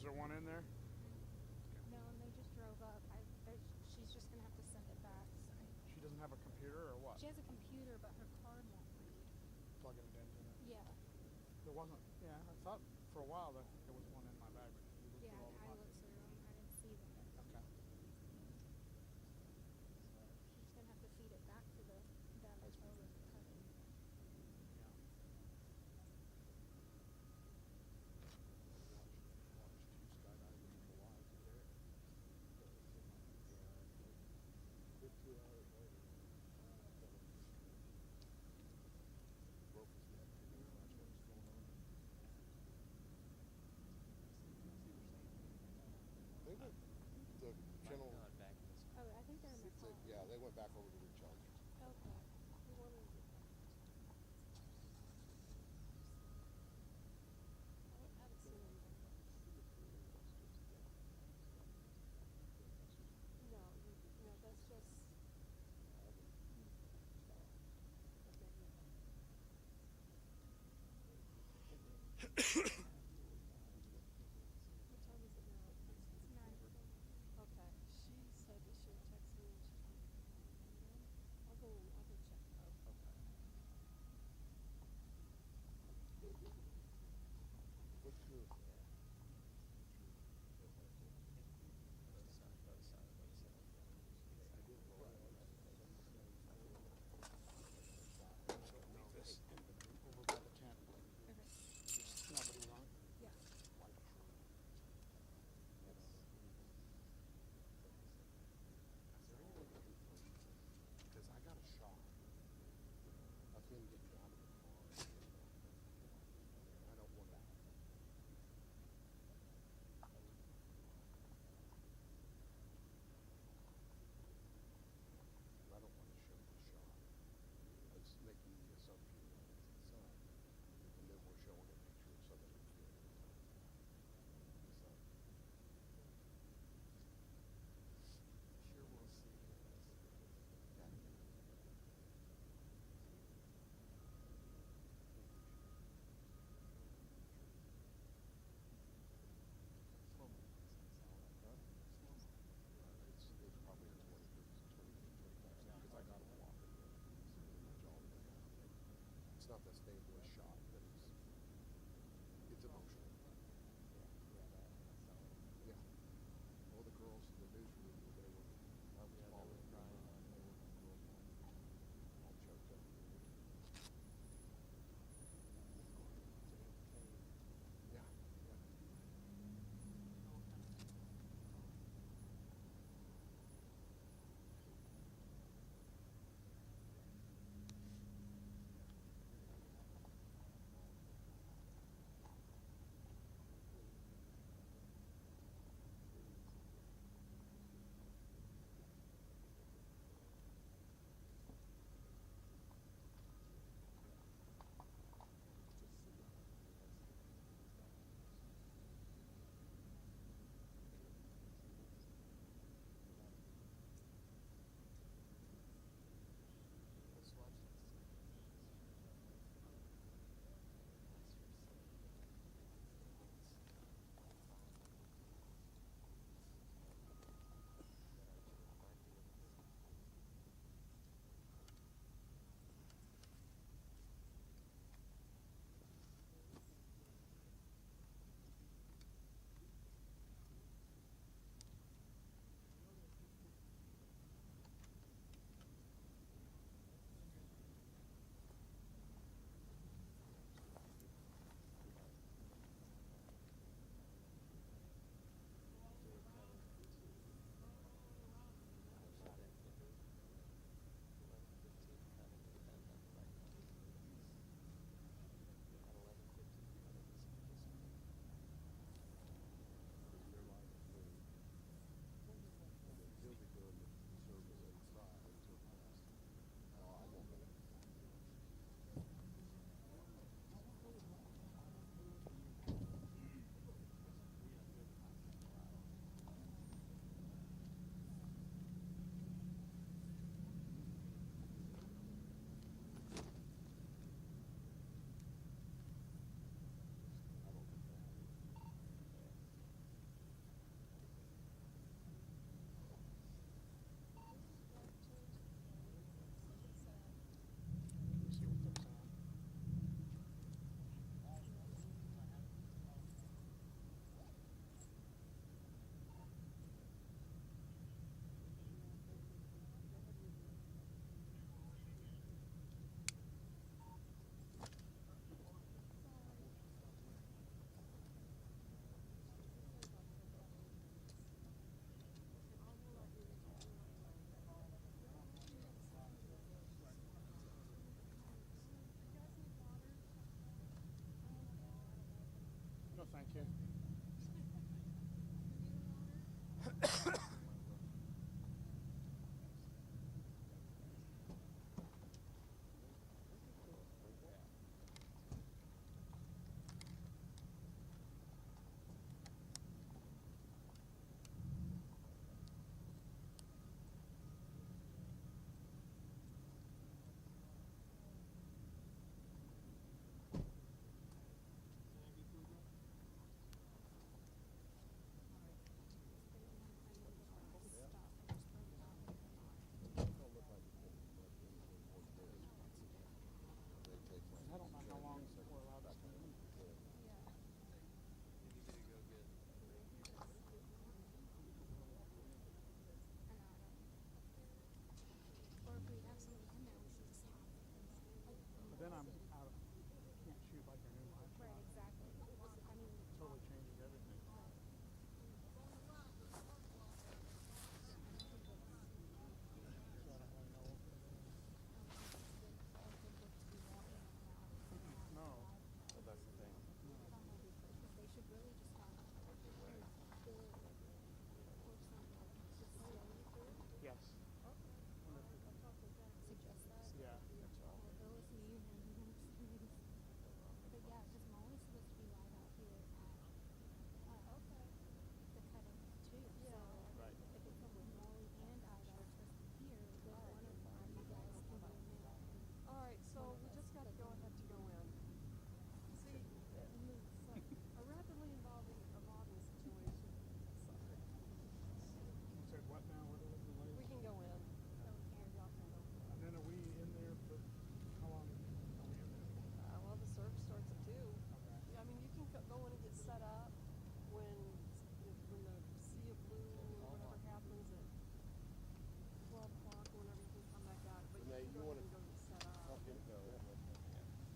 there one in there? No, and they just drove up. She's just gonna have to send it back. So. She doesn't have a computer or what? She has a computer, but her card won't read. Plugging it into it. Yeah. There wasn't. Yeah, I thought for a while that there was one in my bag, but you looked Yeah, through all the I looked pockets. through them. I didn't see them. Okay. She's gonna have to feed it back to them and tell them to cut it. Yeah. Watched two skydivers in Hawaii today. Yeah, 2 hours later, broke his neck. They didn't realize what was going on. They went, the channel, back in this. Oh, I think they're in the car. yeah, they went back over to recharge. Okay. We wanted to I haven't seen them. No, that's just. What time is it now? It's 9. Okay. She said that she would text me and she's like, I'll go check. Oh, okay. What's your, Over by the tent. Nobody was No, thank you. I don't know how long we're allowed to stay in. Or if we have somebody in there, we should just have But then I'm out of, can't shoot like a new live shot. exactly. I mean, Totally changes everything. So I don't really know what to do. No. Well, that's the thing. they should really just have Yes. suggest that. Yeah. They'll listen to you and but yeah, because Molly's supposed to be live out here at the cutting too. So Right. if it's up with Molly and Ida are supposed to be here, then one of you guys can go in there. All right, so we just got to go ahead to go in. See, it's like a rapidly evolving situation. So You said what now? What are we doing? we can go in. And y'all can go. And then are we in there for how long are we in there? Well, the service starts at 2. Okay. Yeah, I mean, you can go in and get set up when the sea of blue or whatever happens at 12 o'clock or whenever you can come back out. But Renee, you can you go wanna- ahead and go get set up. I'll get it going.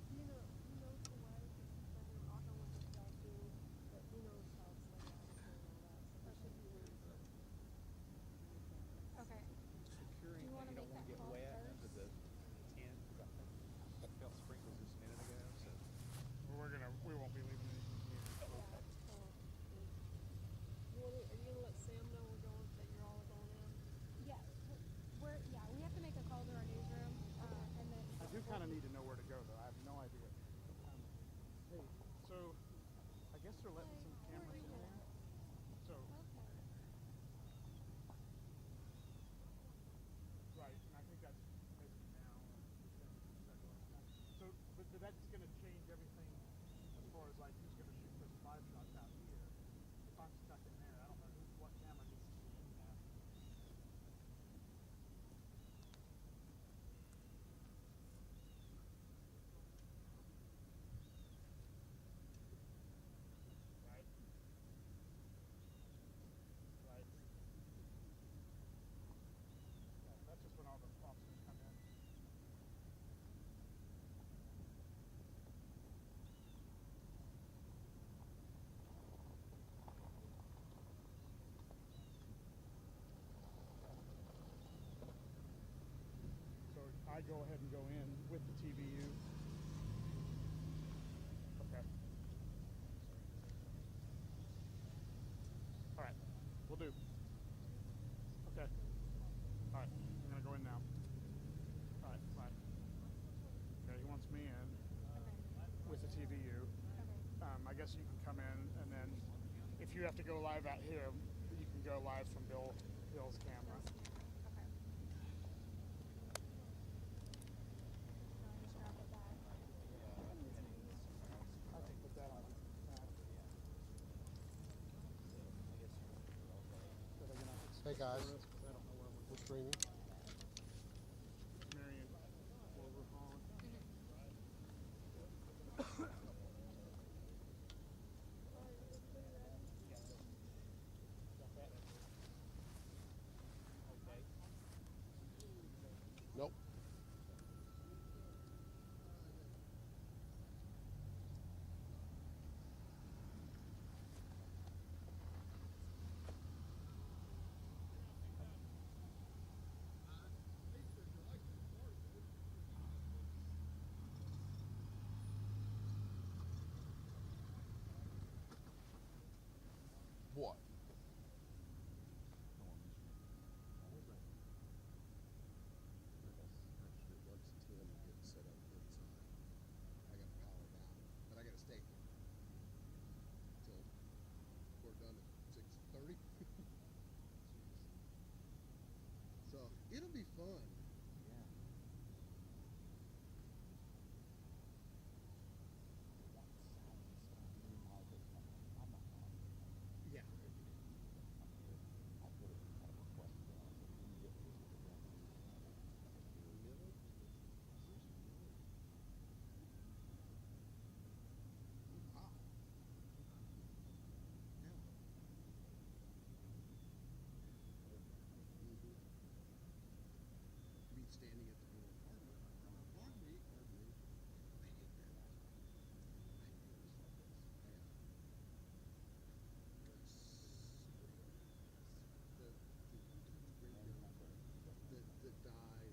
He knows the way, because I'll know what this guy do, but he knows how to stay out of there and all that, so that should be really good. Okay. Securing, Do you wanna you don't make want to that get call wet first? under the tent, because I felt sprinkles just a minute ago, so. Well, we won't be leaving anything here. Are you gonna let Sam know we're going, that you're all going in? Yeah, we have to make a call to our newsroom, and then. I do kind of need to know where to go, though. I have no idea. Hey, so I guess they're letting some cameras in there. So, Okay. right, and I think that's basically now. So, but that's going to change everything as far as like who's going to shoot those live shots out here. If I'm stuck in there, I don't know what camera needs to be in there. Right. Right. Yeah, that's just when all the officers come in. So I go ahead and go in with the TVU. Okay. All right, we'll do. Okay. All right, I'm gonna go in now. All right, bye. Okay, he wants me in with the TVU. I guess you can come in, and then if you have to go live out here, you can go live from Bill's camera. Okay. Just grab it back. I can put that on. Hey guys, I don't know where we're streaming. Marion Clover Hall. Nope. What? No, on Michigan. What was that? Actually, once Tim gets set up inside, I got to power down, but I got to stay here until we're done at 6:30. So it'll be fun. Yeah. Yeah. Wow. Yeah. Me standing at the door. Pardon me. Pardon me. Pardon me. I hate that. I hate this. That died.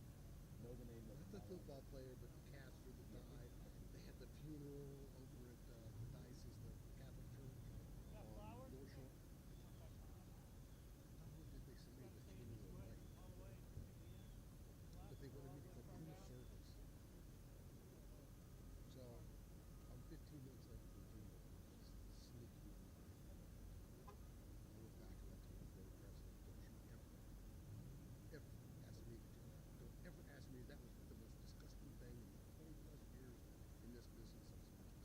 Know the name of Not the football player, but the caster that died. They had the funeral over at the diocese, the Catholic Church on North Shore. Not only did they send me the funeral right, but they wanted me to come in the service. So I'm 15 minutes late for the funeral. Just sneaking in. I went back and I told the board president, don't you ever ask me to do that. Don't ever ask me. That was the most disgusting thing in 20 plus years in this business. I was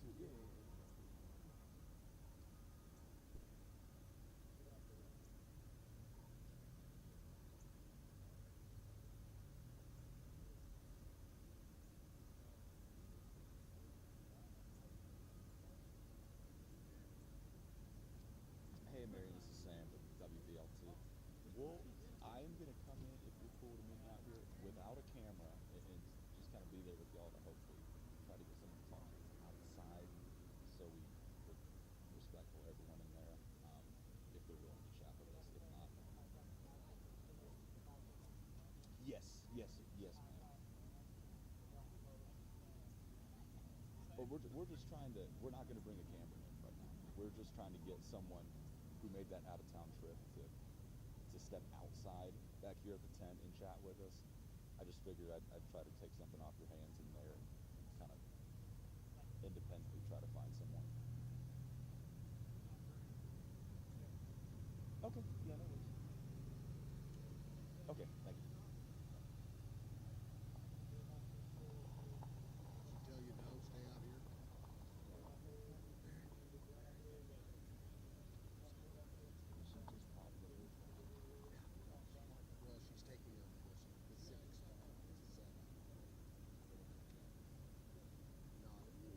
Absolutely. Yeah, yeah, yeah. Hey, Mary, this is Sam with WBLT. Well, I'm gonna come in if you're cool to meet me out here without a camera and just kind of be there with y'all to hopefully try to get someone to talk to outside, so we're respectful of everyone in there. If they're willing to chat with us, if not, yes, yes, yes, ma'am. But we're just trying to. We're not gonna bring a camera in right now. We're just trying to get someone who made that out of town trip to step outside back here at the tent and chat with us. I just figured I'd try to take something off your hands in there and kind of independently try to find someone. Okay, yeah, no worries. Okay, thank you. She tell you no, stay out here. She just popped in. Well, she's taking a Pacific Star. It's a 7. Not a 4.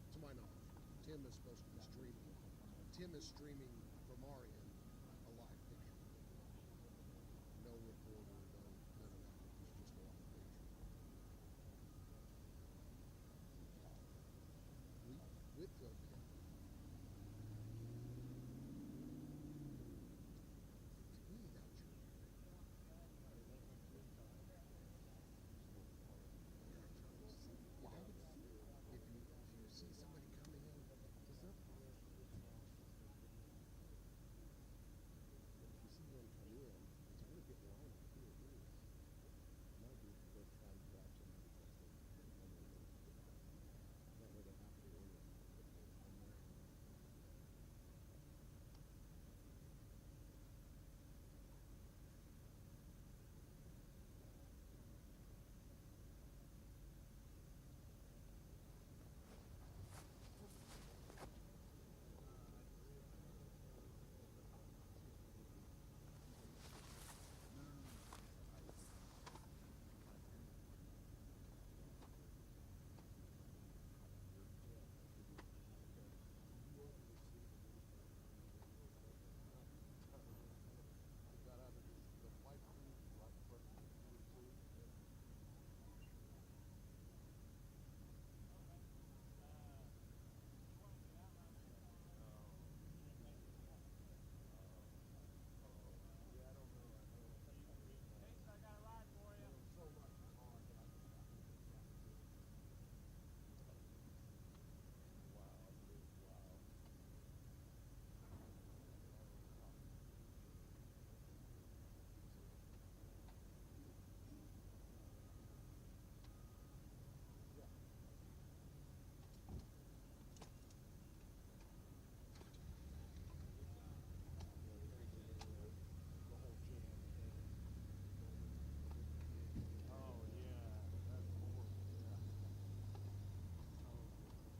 To my knowledge, Tim is supposed to be streaming. Tim is streaming from our end a live picture. No reporter, none of that. It's just a live picture. With the camera. To me, that's your why would if you see somebody coming in, just up. If you see one come in, it's going to get line up here. My group will try and grab somebody because that way they have to go in.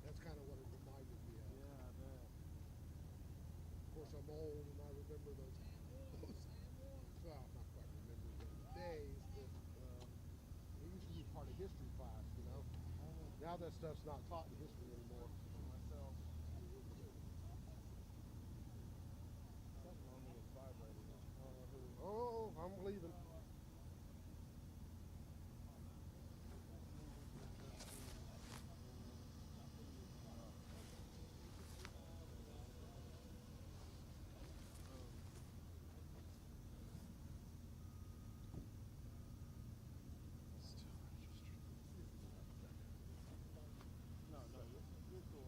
That's kind of what it reminded me of. Yeah, I bet. Of course, I'm old and I remember those well, not quite remember those days, but it used to be part of history class, you know. Now that stuff's not taught in history anymore. Myself. Something on me is vibrating. Oh, I'm leaving. No, you're cool.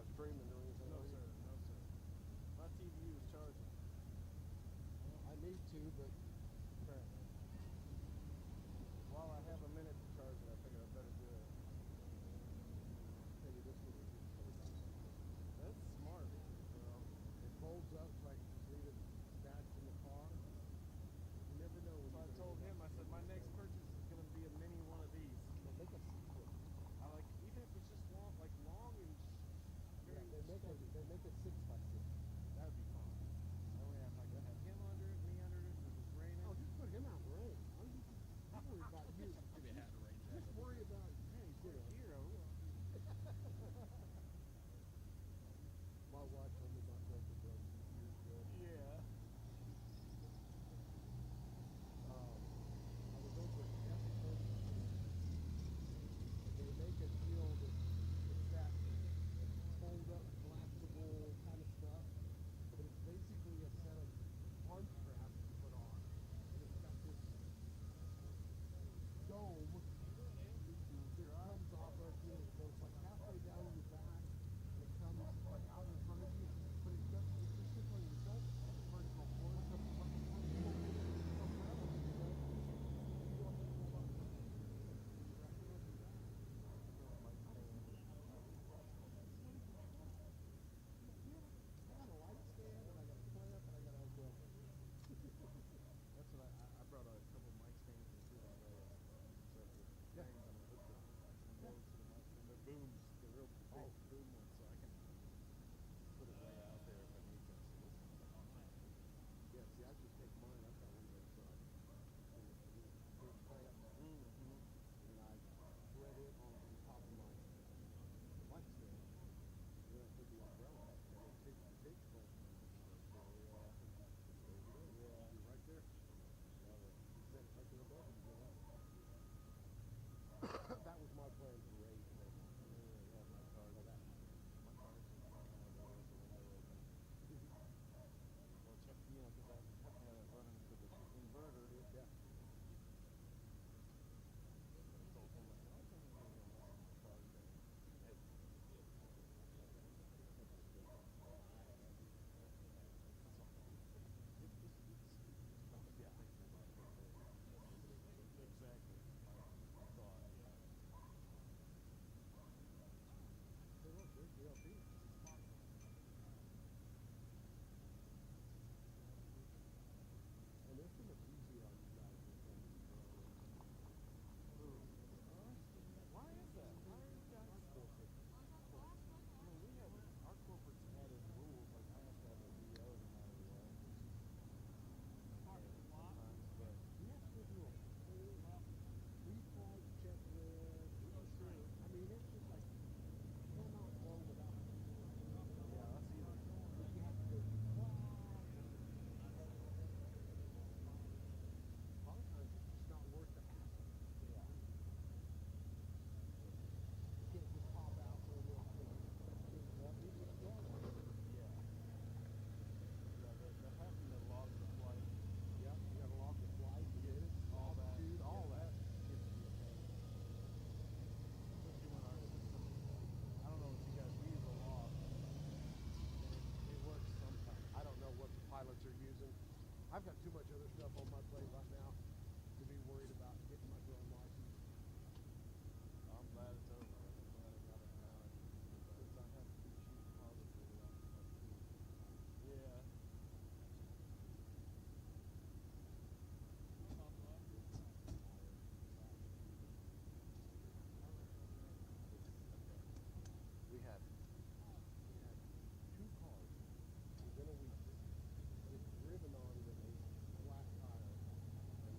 not streaming or anything. No, are you? sir. No, sir. My TV is charging. Well, I need to, but Apparently. While I have a minute to charge it, I figure I better do it. maybe this one will get sold out. That's smart. Well, It folds up so I can just leave it stashed in the car. You never know when so I you're told gonna him, I said, my next purchase is going to be a mini one of these. make a secret. I like, even if it's just long, like long and Yeah, very they make a 6x6. that would be fun. That way, if I could have him under it, me under it, if it was raining. Oh, just put him out in the rain. I'm worried about you. Give me a hat and a rain jacket. Just worry about Hey, you we're a know. hero. My wife told me about Delta Brothers years ago. Yeah. I was over at Epic. They make a deal that it's that fold up collapsible kind of stuff, but it's basically a set of arm straps you put on, and it's got this dome that comes off of you. It goes like halfway down your back, and it comes like out in front of you, but it does. It just sits on your shoulder. Vertical force. Like a umbrella, you know? You don't have to go about it. Wrap it over your back. I got a light stand, and I got a clamp, and I got an umbrella. That's what I brought a couple mic stands and threw them away. So if it Yeah. rains, I'm going to hook them and go to the mic. And they're booms, the real big boom ones, so I can put it way out there if I need to. So this one's fine. Yeah, see, I just take mine. I've got one of those big clamps, Mm-hmm. and I thread it on top of my light stand. Then I put the umbrella, and it takes the big clamp. Yeah. You're right there. You set it right there above you, you know? That was my plan to raise it. Yeah, my car. Well, that. My car's with the window open. Well, check, because I have to have it running to the inverter. Yeah. Told him, I said, I'll come in here and mess with the car today. Exactly. My thought, yeah. Hey, look, there's the LP. And it's gonna be easy on you guys. Why is that? Why are you guys? I mean, we have our corporate's added rules. Like I have to have a VO no matter what. Sometimes, but We have to do a whole pre-flight checklist. I mean, it's just like, cannot go without. yeah, that's either. You have to go to class. A lot of times it's just not worth the hassle. Yeah. You can't just pop out for a little thing. You just go. Yeah. Yeah, they're having to log the flight. Yep, you gotta log the flight, the minutes, All that. altitude, all Yeah, that. gets to be a pain. Especially when our system, I don't know if you guys use a lot. It works sometimes. I don't know what the pilots are using. I've got too much other stuff on my plate right now to be worried about getting my drone license. I'm glad it's over. I'm glad I got it now. Since I have to shoot positive, that's cool. Yeah. We had two cars within a week get driven on with a flat tire and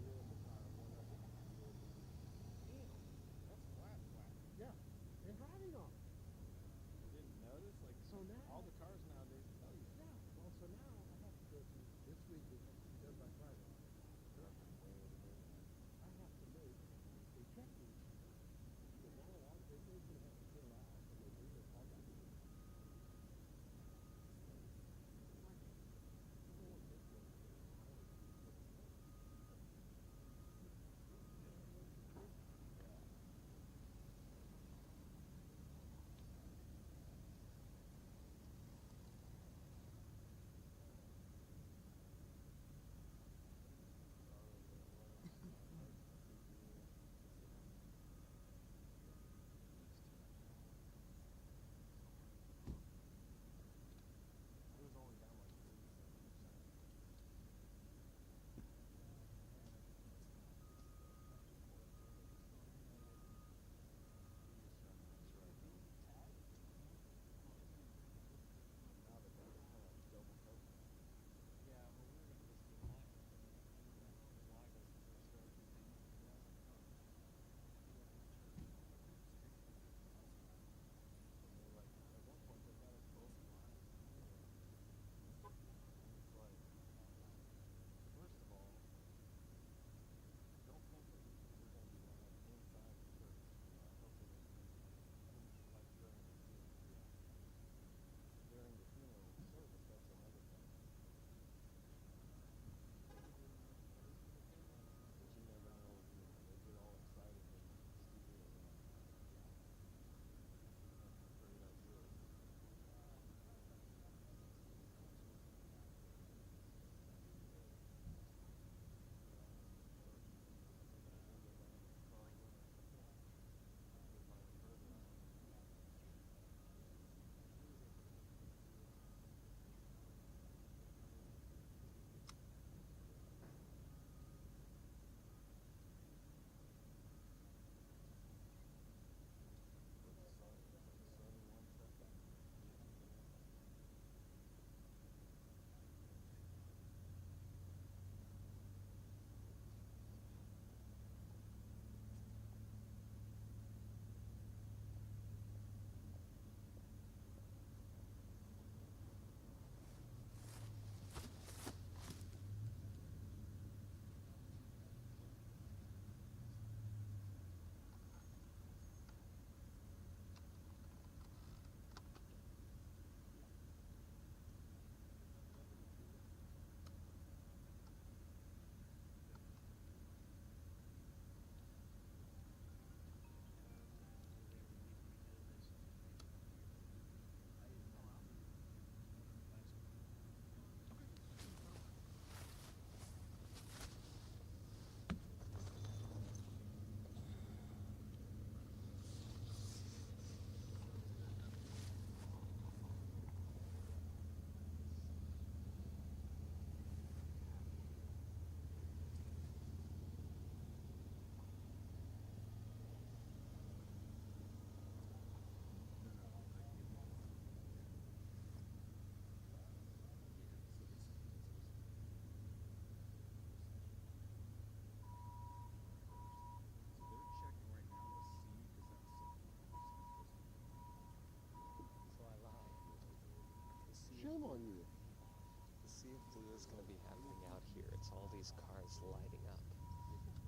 these cars lighting up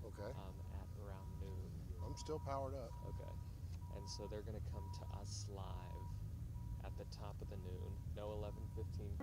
Okay. at around noon. I'm still powered up. Okay. And so they're going to come to us live at the top of the noon. No 11:15.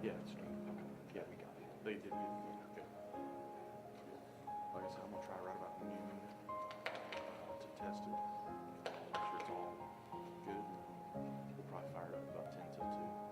Yeah, it's true. Yeah, we got it. They did get it. Okay. Like I said, I'm gonna try right about noon to test it. Make sure it's all good. We'll probably fire it up about 10 till 2.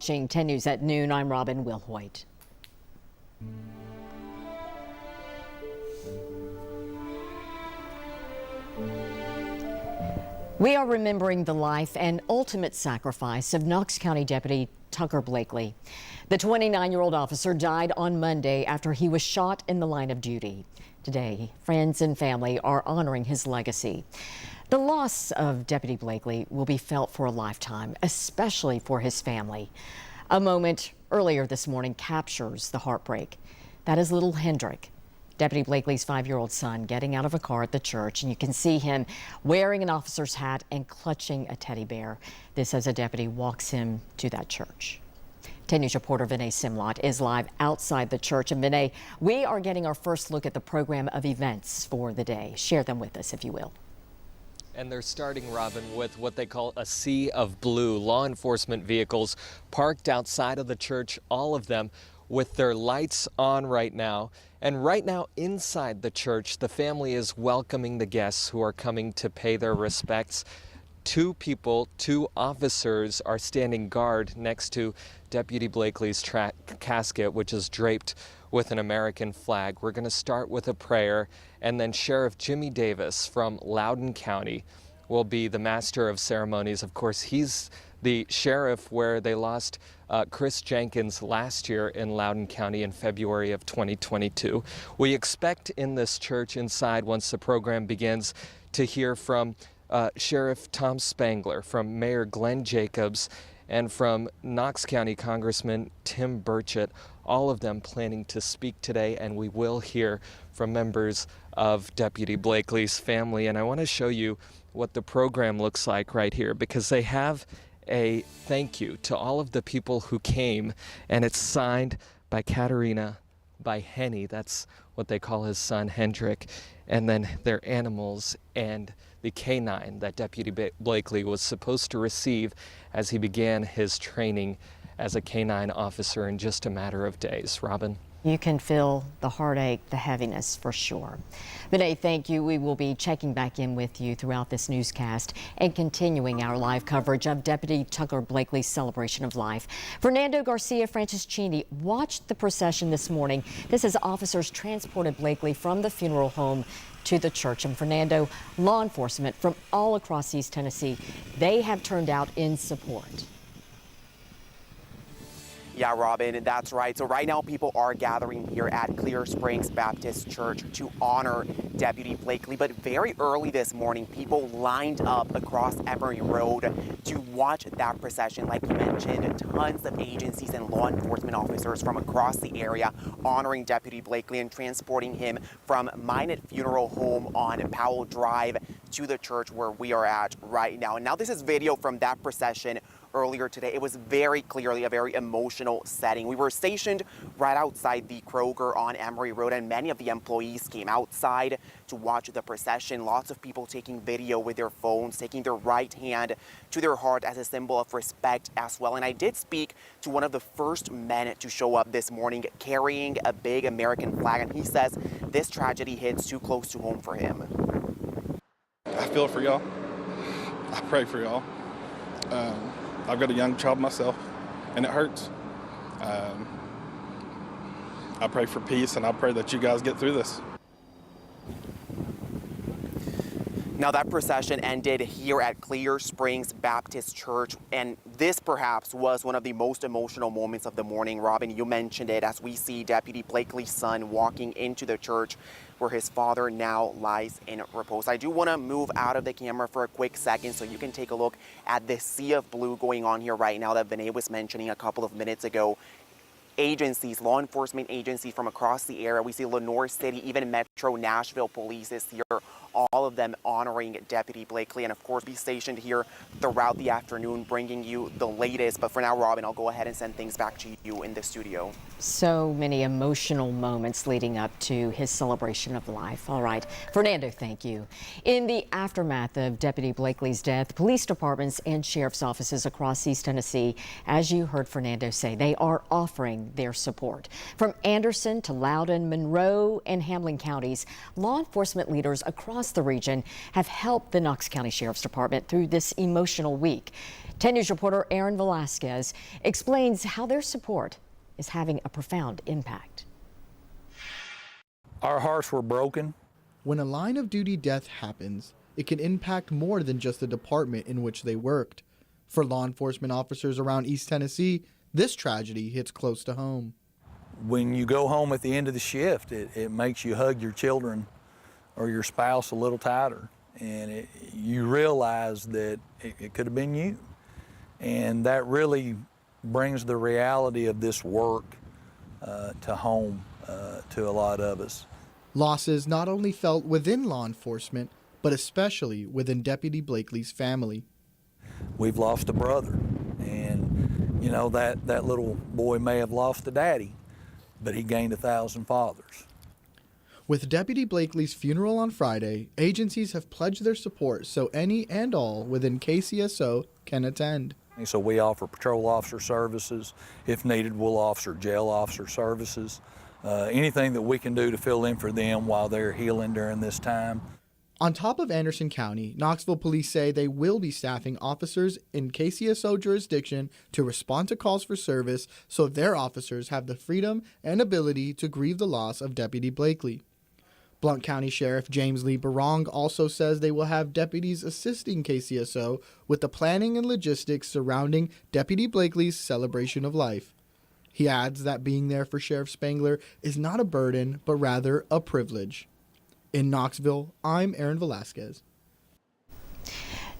Watching 10 News at noon, I'm Robin Wilhoit. We are remembering the life and ultimate sacrifice of Knox County Deputy Tucker Blakely. The 29-year-old officer died on Monday after he was shot in the line of duty. Today, friends and family are honoring his legacy. The loss of Deputy Blakely will be felt for a lifetime, especially for his family. A moment earlier this morning captures the heartbreak. That is little Hendrick, Deputy Blakely's 5-year-old son, getting out of a car at the church, and you can see him wearing an officer's hat and clutching a teddy bear. This as a deputy walks him to that church. 10 News reporter Vinay Simlot is live outside the church. And Vinay, we are getting our first look at the program of events for the day. Share them with us, if you will. And they're starting, Robin, with what they call a sea of blue. Law enforcement vehicles parked outside of the church, all of them with their lights on right now. And right now inside the church, the family is welcoming the guests who are coming to pay their respects. Two officers are standing guard next to Deputy Blakely's casket, which is draped with an American flag. We're going to start with a prayer, and then Sheriff Jimmy Davis from Loudoun County will be the master of ceremonies. Of course, he's the sheriff where they lost Chris Jenkins last year in Loudoun County in February of 2022. We expect in this church inside, once the program begins, to hear from Sheriff Tom Spangler, from Mayor Glenn Jacobs, and from Knox County Congressman Tim Burchett, all of them planning to speak today, and we will hear from members of Deputy Blakely's family. And I want to show you what the program looks like right here, because they have a thank you to all of the people who came, and it's signed by Katerina, by Henny, that's what they call his son Hendrick, and then their animals and the canine that Deputy Blakely was supposed to receive as he began his training as a canine officer in just a matter of days. Robin? You can feel the heartache, the heaviness for sure. Vinay, thank you. We will be checking back in with you throughout this newscast and continuing our live coverage of Deputy Tucker Blakely's celebration of life. Fernando Garcia Franceschini watched the procession this morning. This is officers transported Blakely from the funeral home to the church. And Fernando, law enforcement from all across East Tennessee, they have turned out in support. Yeah, Robin, that's right. So right now people are gathering here at Clear Springs Baptist Church to honor Deputy Blakely. But very early this morning, people lined up across Emory Road to watch that procession. Like you mentioned, tons of agencies and law enforcement officers from across the area honoring Deputy Blakely and transporting him from Minot Funeral Home on Powell Drive to the church where we are at right now. And now this is video from that procession earlier today. It was very clearly a very emotional setting. We were stationed right outside the Kroger on Emory Road, and many of the employees came outside to watch the procession. Lots of people taking video with their phones, taking their right hand to their heart as a symbol of respect as well. And I did speak to one of the first men to show up this morning carrying a big American flag, and he says this tragedy hits too close to home for him. I feel for y'all. I pray for y'all. I've got a young child myself, and it hurts. I pray for peace, and I pray that you guys get through this. Now that procession ended here at Clear Springs Baptist Church, and this perhaps was one of the most emotional moments of the morning. Robin, you mentioned it, as we see Deputy Blakely's son walking into the church where his father now lies in repose. I do want to move out of the camera for a quick second so you can take a look at this sea of blue going on here right now that Vinay was mentioning a couple of minutes ago. Agencies, law enforcement agencies from across the area. We see Lenore City, even Metro Nashville Police is here, all of them honoring Deputy Blakely, and of course be stationed here throughout the afternoon bringing you the latest. But for now, Robin, I'll go ahead and send things back to you in the studio. So many emotional moments leading up to his celebration of life. All right, Fernando, thank you. In the aftermath of Deputy Blakely's death, police departments and sheriff's offices across East Tennessee, as you heard Fernando say, they are offering their support. From Anderson to Loudoun, Monroe, and Hamlin counties, law enforcement leaders across across the region have helped the Knox County Sheriff's Department through this emotional week. 10 News reporter Aaron Velasquez explains how their support is having a profound impact. Our hearts were broken. When a line of duty death happens, it can impact more than just the department in which they worked. For law enforcement officers around East Tennessee, this tragedy hits close to home. When you go home at the end of the shift, it makes you hug your children or your spouse a little tighter. And you realize that it could have been you. And that really brings the reality of this work to home to a lot of us. Losses not only felt within law enforcement, but especially within Deputy Blakely's family. We've lost a brother, and you know that little boy may have lost a daddy, but he gained 1,000 fathers. With Deputy Blakely's funeral on Friday, agencies have pledged their support so any and all within KCSO can attend. And so we offer patrol officer services. If needed, we'll offer jail officer services. Anything that we can do to fill in for them while they're healing during this time. On top of Anderson County, Knoxville police say they will be staffing officers in KCSO jurisdiction to respond to calls for service so their officers have the freedom and ability to grieve the loss of Deputy Blakely. Blount County Sheriff James Lee Barong also says they will have deputies assisting KCSO with the planning and logistics surrounding Deputy Blakely's celebration of life. He adds that being there for Sheriff Spangler is not a burden, but rather a privilege. In Knoxville, I'm Aaron Velasquez.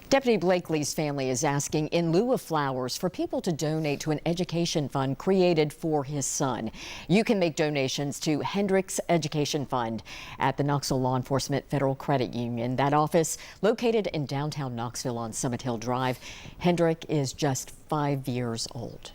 Deputy Blakely's family is asking, in lieu of flowers, for people to donate to an education fund created for his son. You can make donations to Hendricks Education Fund at the Knoxville Law Enforcement Federal Credit Union. That office located in downtown Knoxville on Summit Hill Drive. Hendrick is just 5 years old.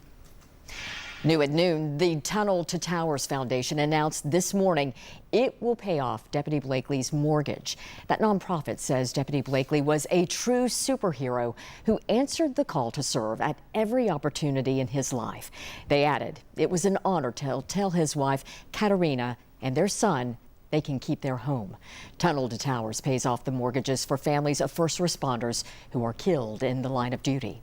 New at noon, the Tunnel to Towers Foundation announced this morning it will pay off Deputy Blakely's mortgage. That nonprofit says Deputy Blakely was a true superhero who answered the call to serve at every opportunity in his life. They added it was an honor to tell his wife, Katerina, and their son they can keep their home. Tunnel to Towers pays off the mortgages for families of first responders who are killed in the line of duty.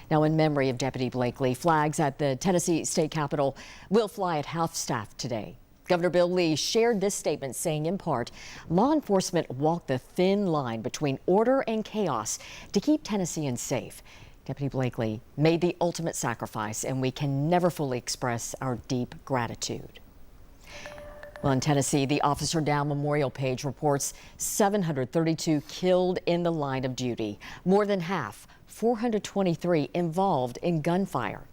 Now, in memory of Deputy Blakely, flags at the Tennessee State Capitol will fly at half-staff today. Governor Bill Lee shared this statement saying, in part, law enforcement walked the thin line between order and chaos to keep Tennesseans safe. Deputy Blakely made the ultimate sacrifice, and we can never fully express our deep gratitude. Well, in Tennessee, the Officer Down Memorial page reports 732 killed in the line of duty, more than half 423 involved in gunfire.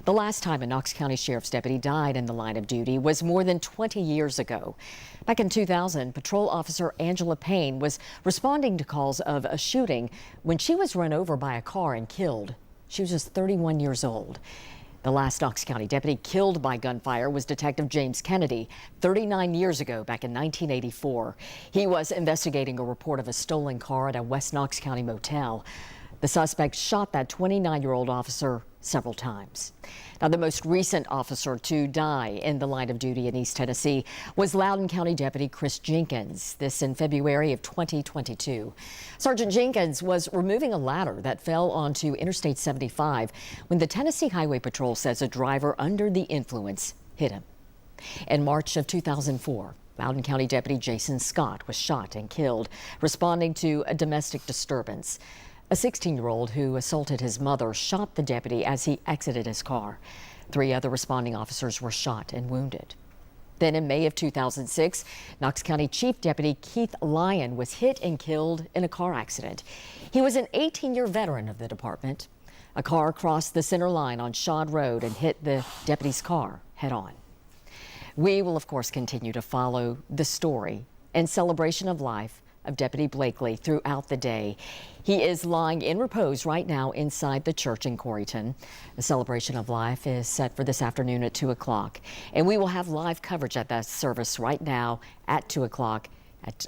The last time a Knox County Sheriff's deputy died in the line of duty was more than 20 years ago. Back in 2000, Patrol Officer Angela Payne was responding to calls of a shooting when she was run over by a car and killed. She was just 31 years old. The last Knox County deputy killed by gunfire was Detective James Kennedy 39 years ago, back in 1984. He was investigating a report of a stolen car at a West Knox County motel. The suspect shot that 29-year-old officer several times. Now, the most recent officer to die in the line of duty in East Tennessee was Loudoun County Deputy Chris Jenkins, this in February of 2022. Sergeant Jenkins was removing a ladder that fell onto Interstate 75 when the Tennessee Highway Patrol says a driver under the influence hit him. In March of 2004, Loudoun County Deputy Jason Scott was shot and killed, responding to a domestic disturbance. A 16-year-old who assaulted his mother shot the deputy as he exited his car. 3 other responding officers were shot and wounded. Then in May of 2006, Knox County Chief Deputy Keith Lyon was hit and killed in a car accident. He was an 18-year veteran of the department. A car crossed the center line on Shad Road and hit the deputy's car head-on. We will, of course, continue to follow the story and celebration of life of Deputy Blakely throughout the day. He is lying in repose right now inside the church in Corryton. The celebration of life is set for this afternoon at 2 o'clock. And we will have live coverage at that service right now at 2 o'clock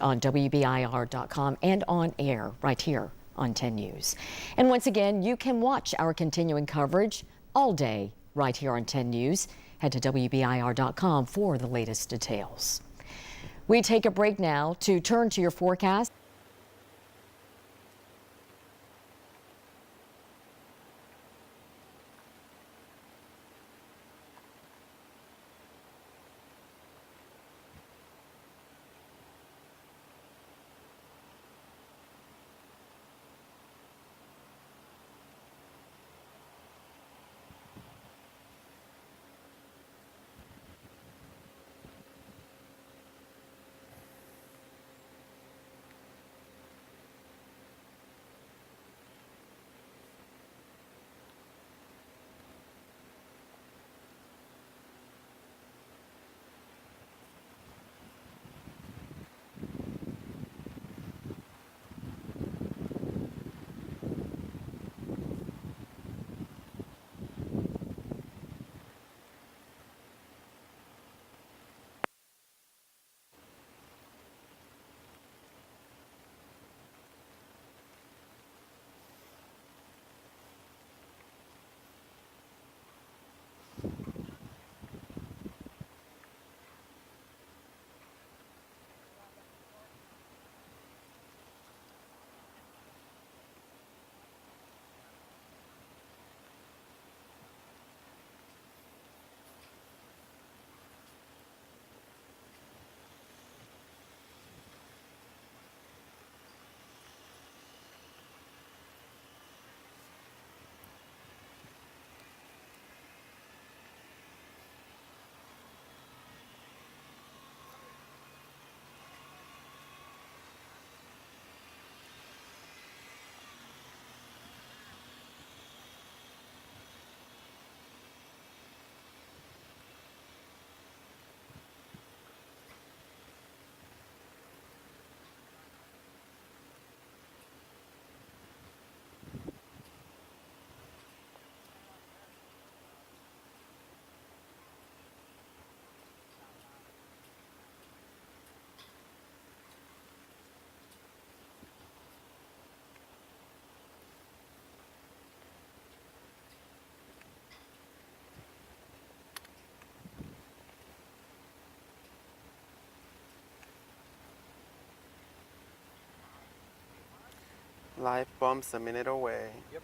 on WBIR.com and on air right here on 10 News. And once again, you can watch our continuing coverage all day right here on 10 News. Head to WBIR.com for the latest details. We take a break now to turn to your forecast. Live bumps a minute away. Yep.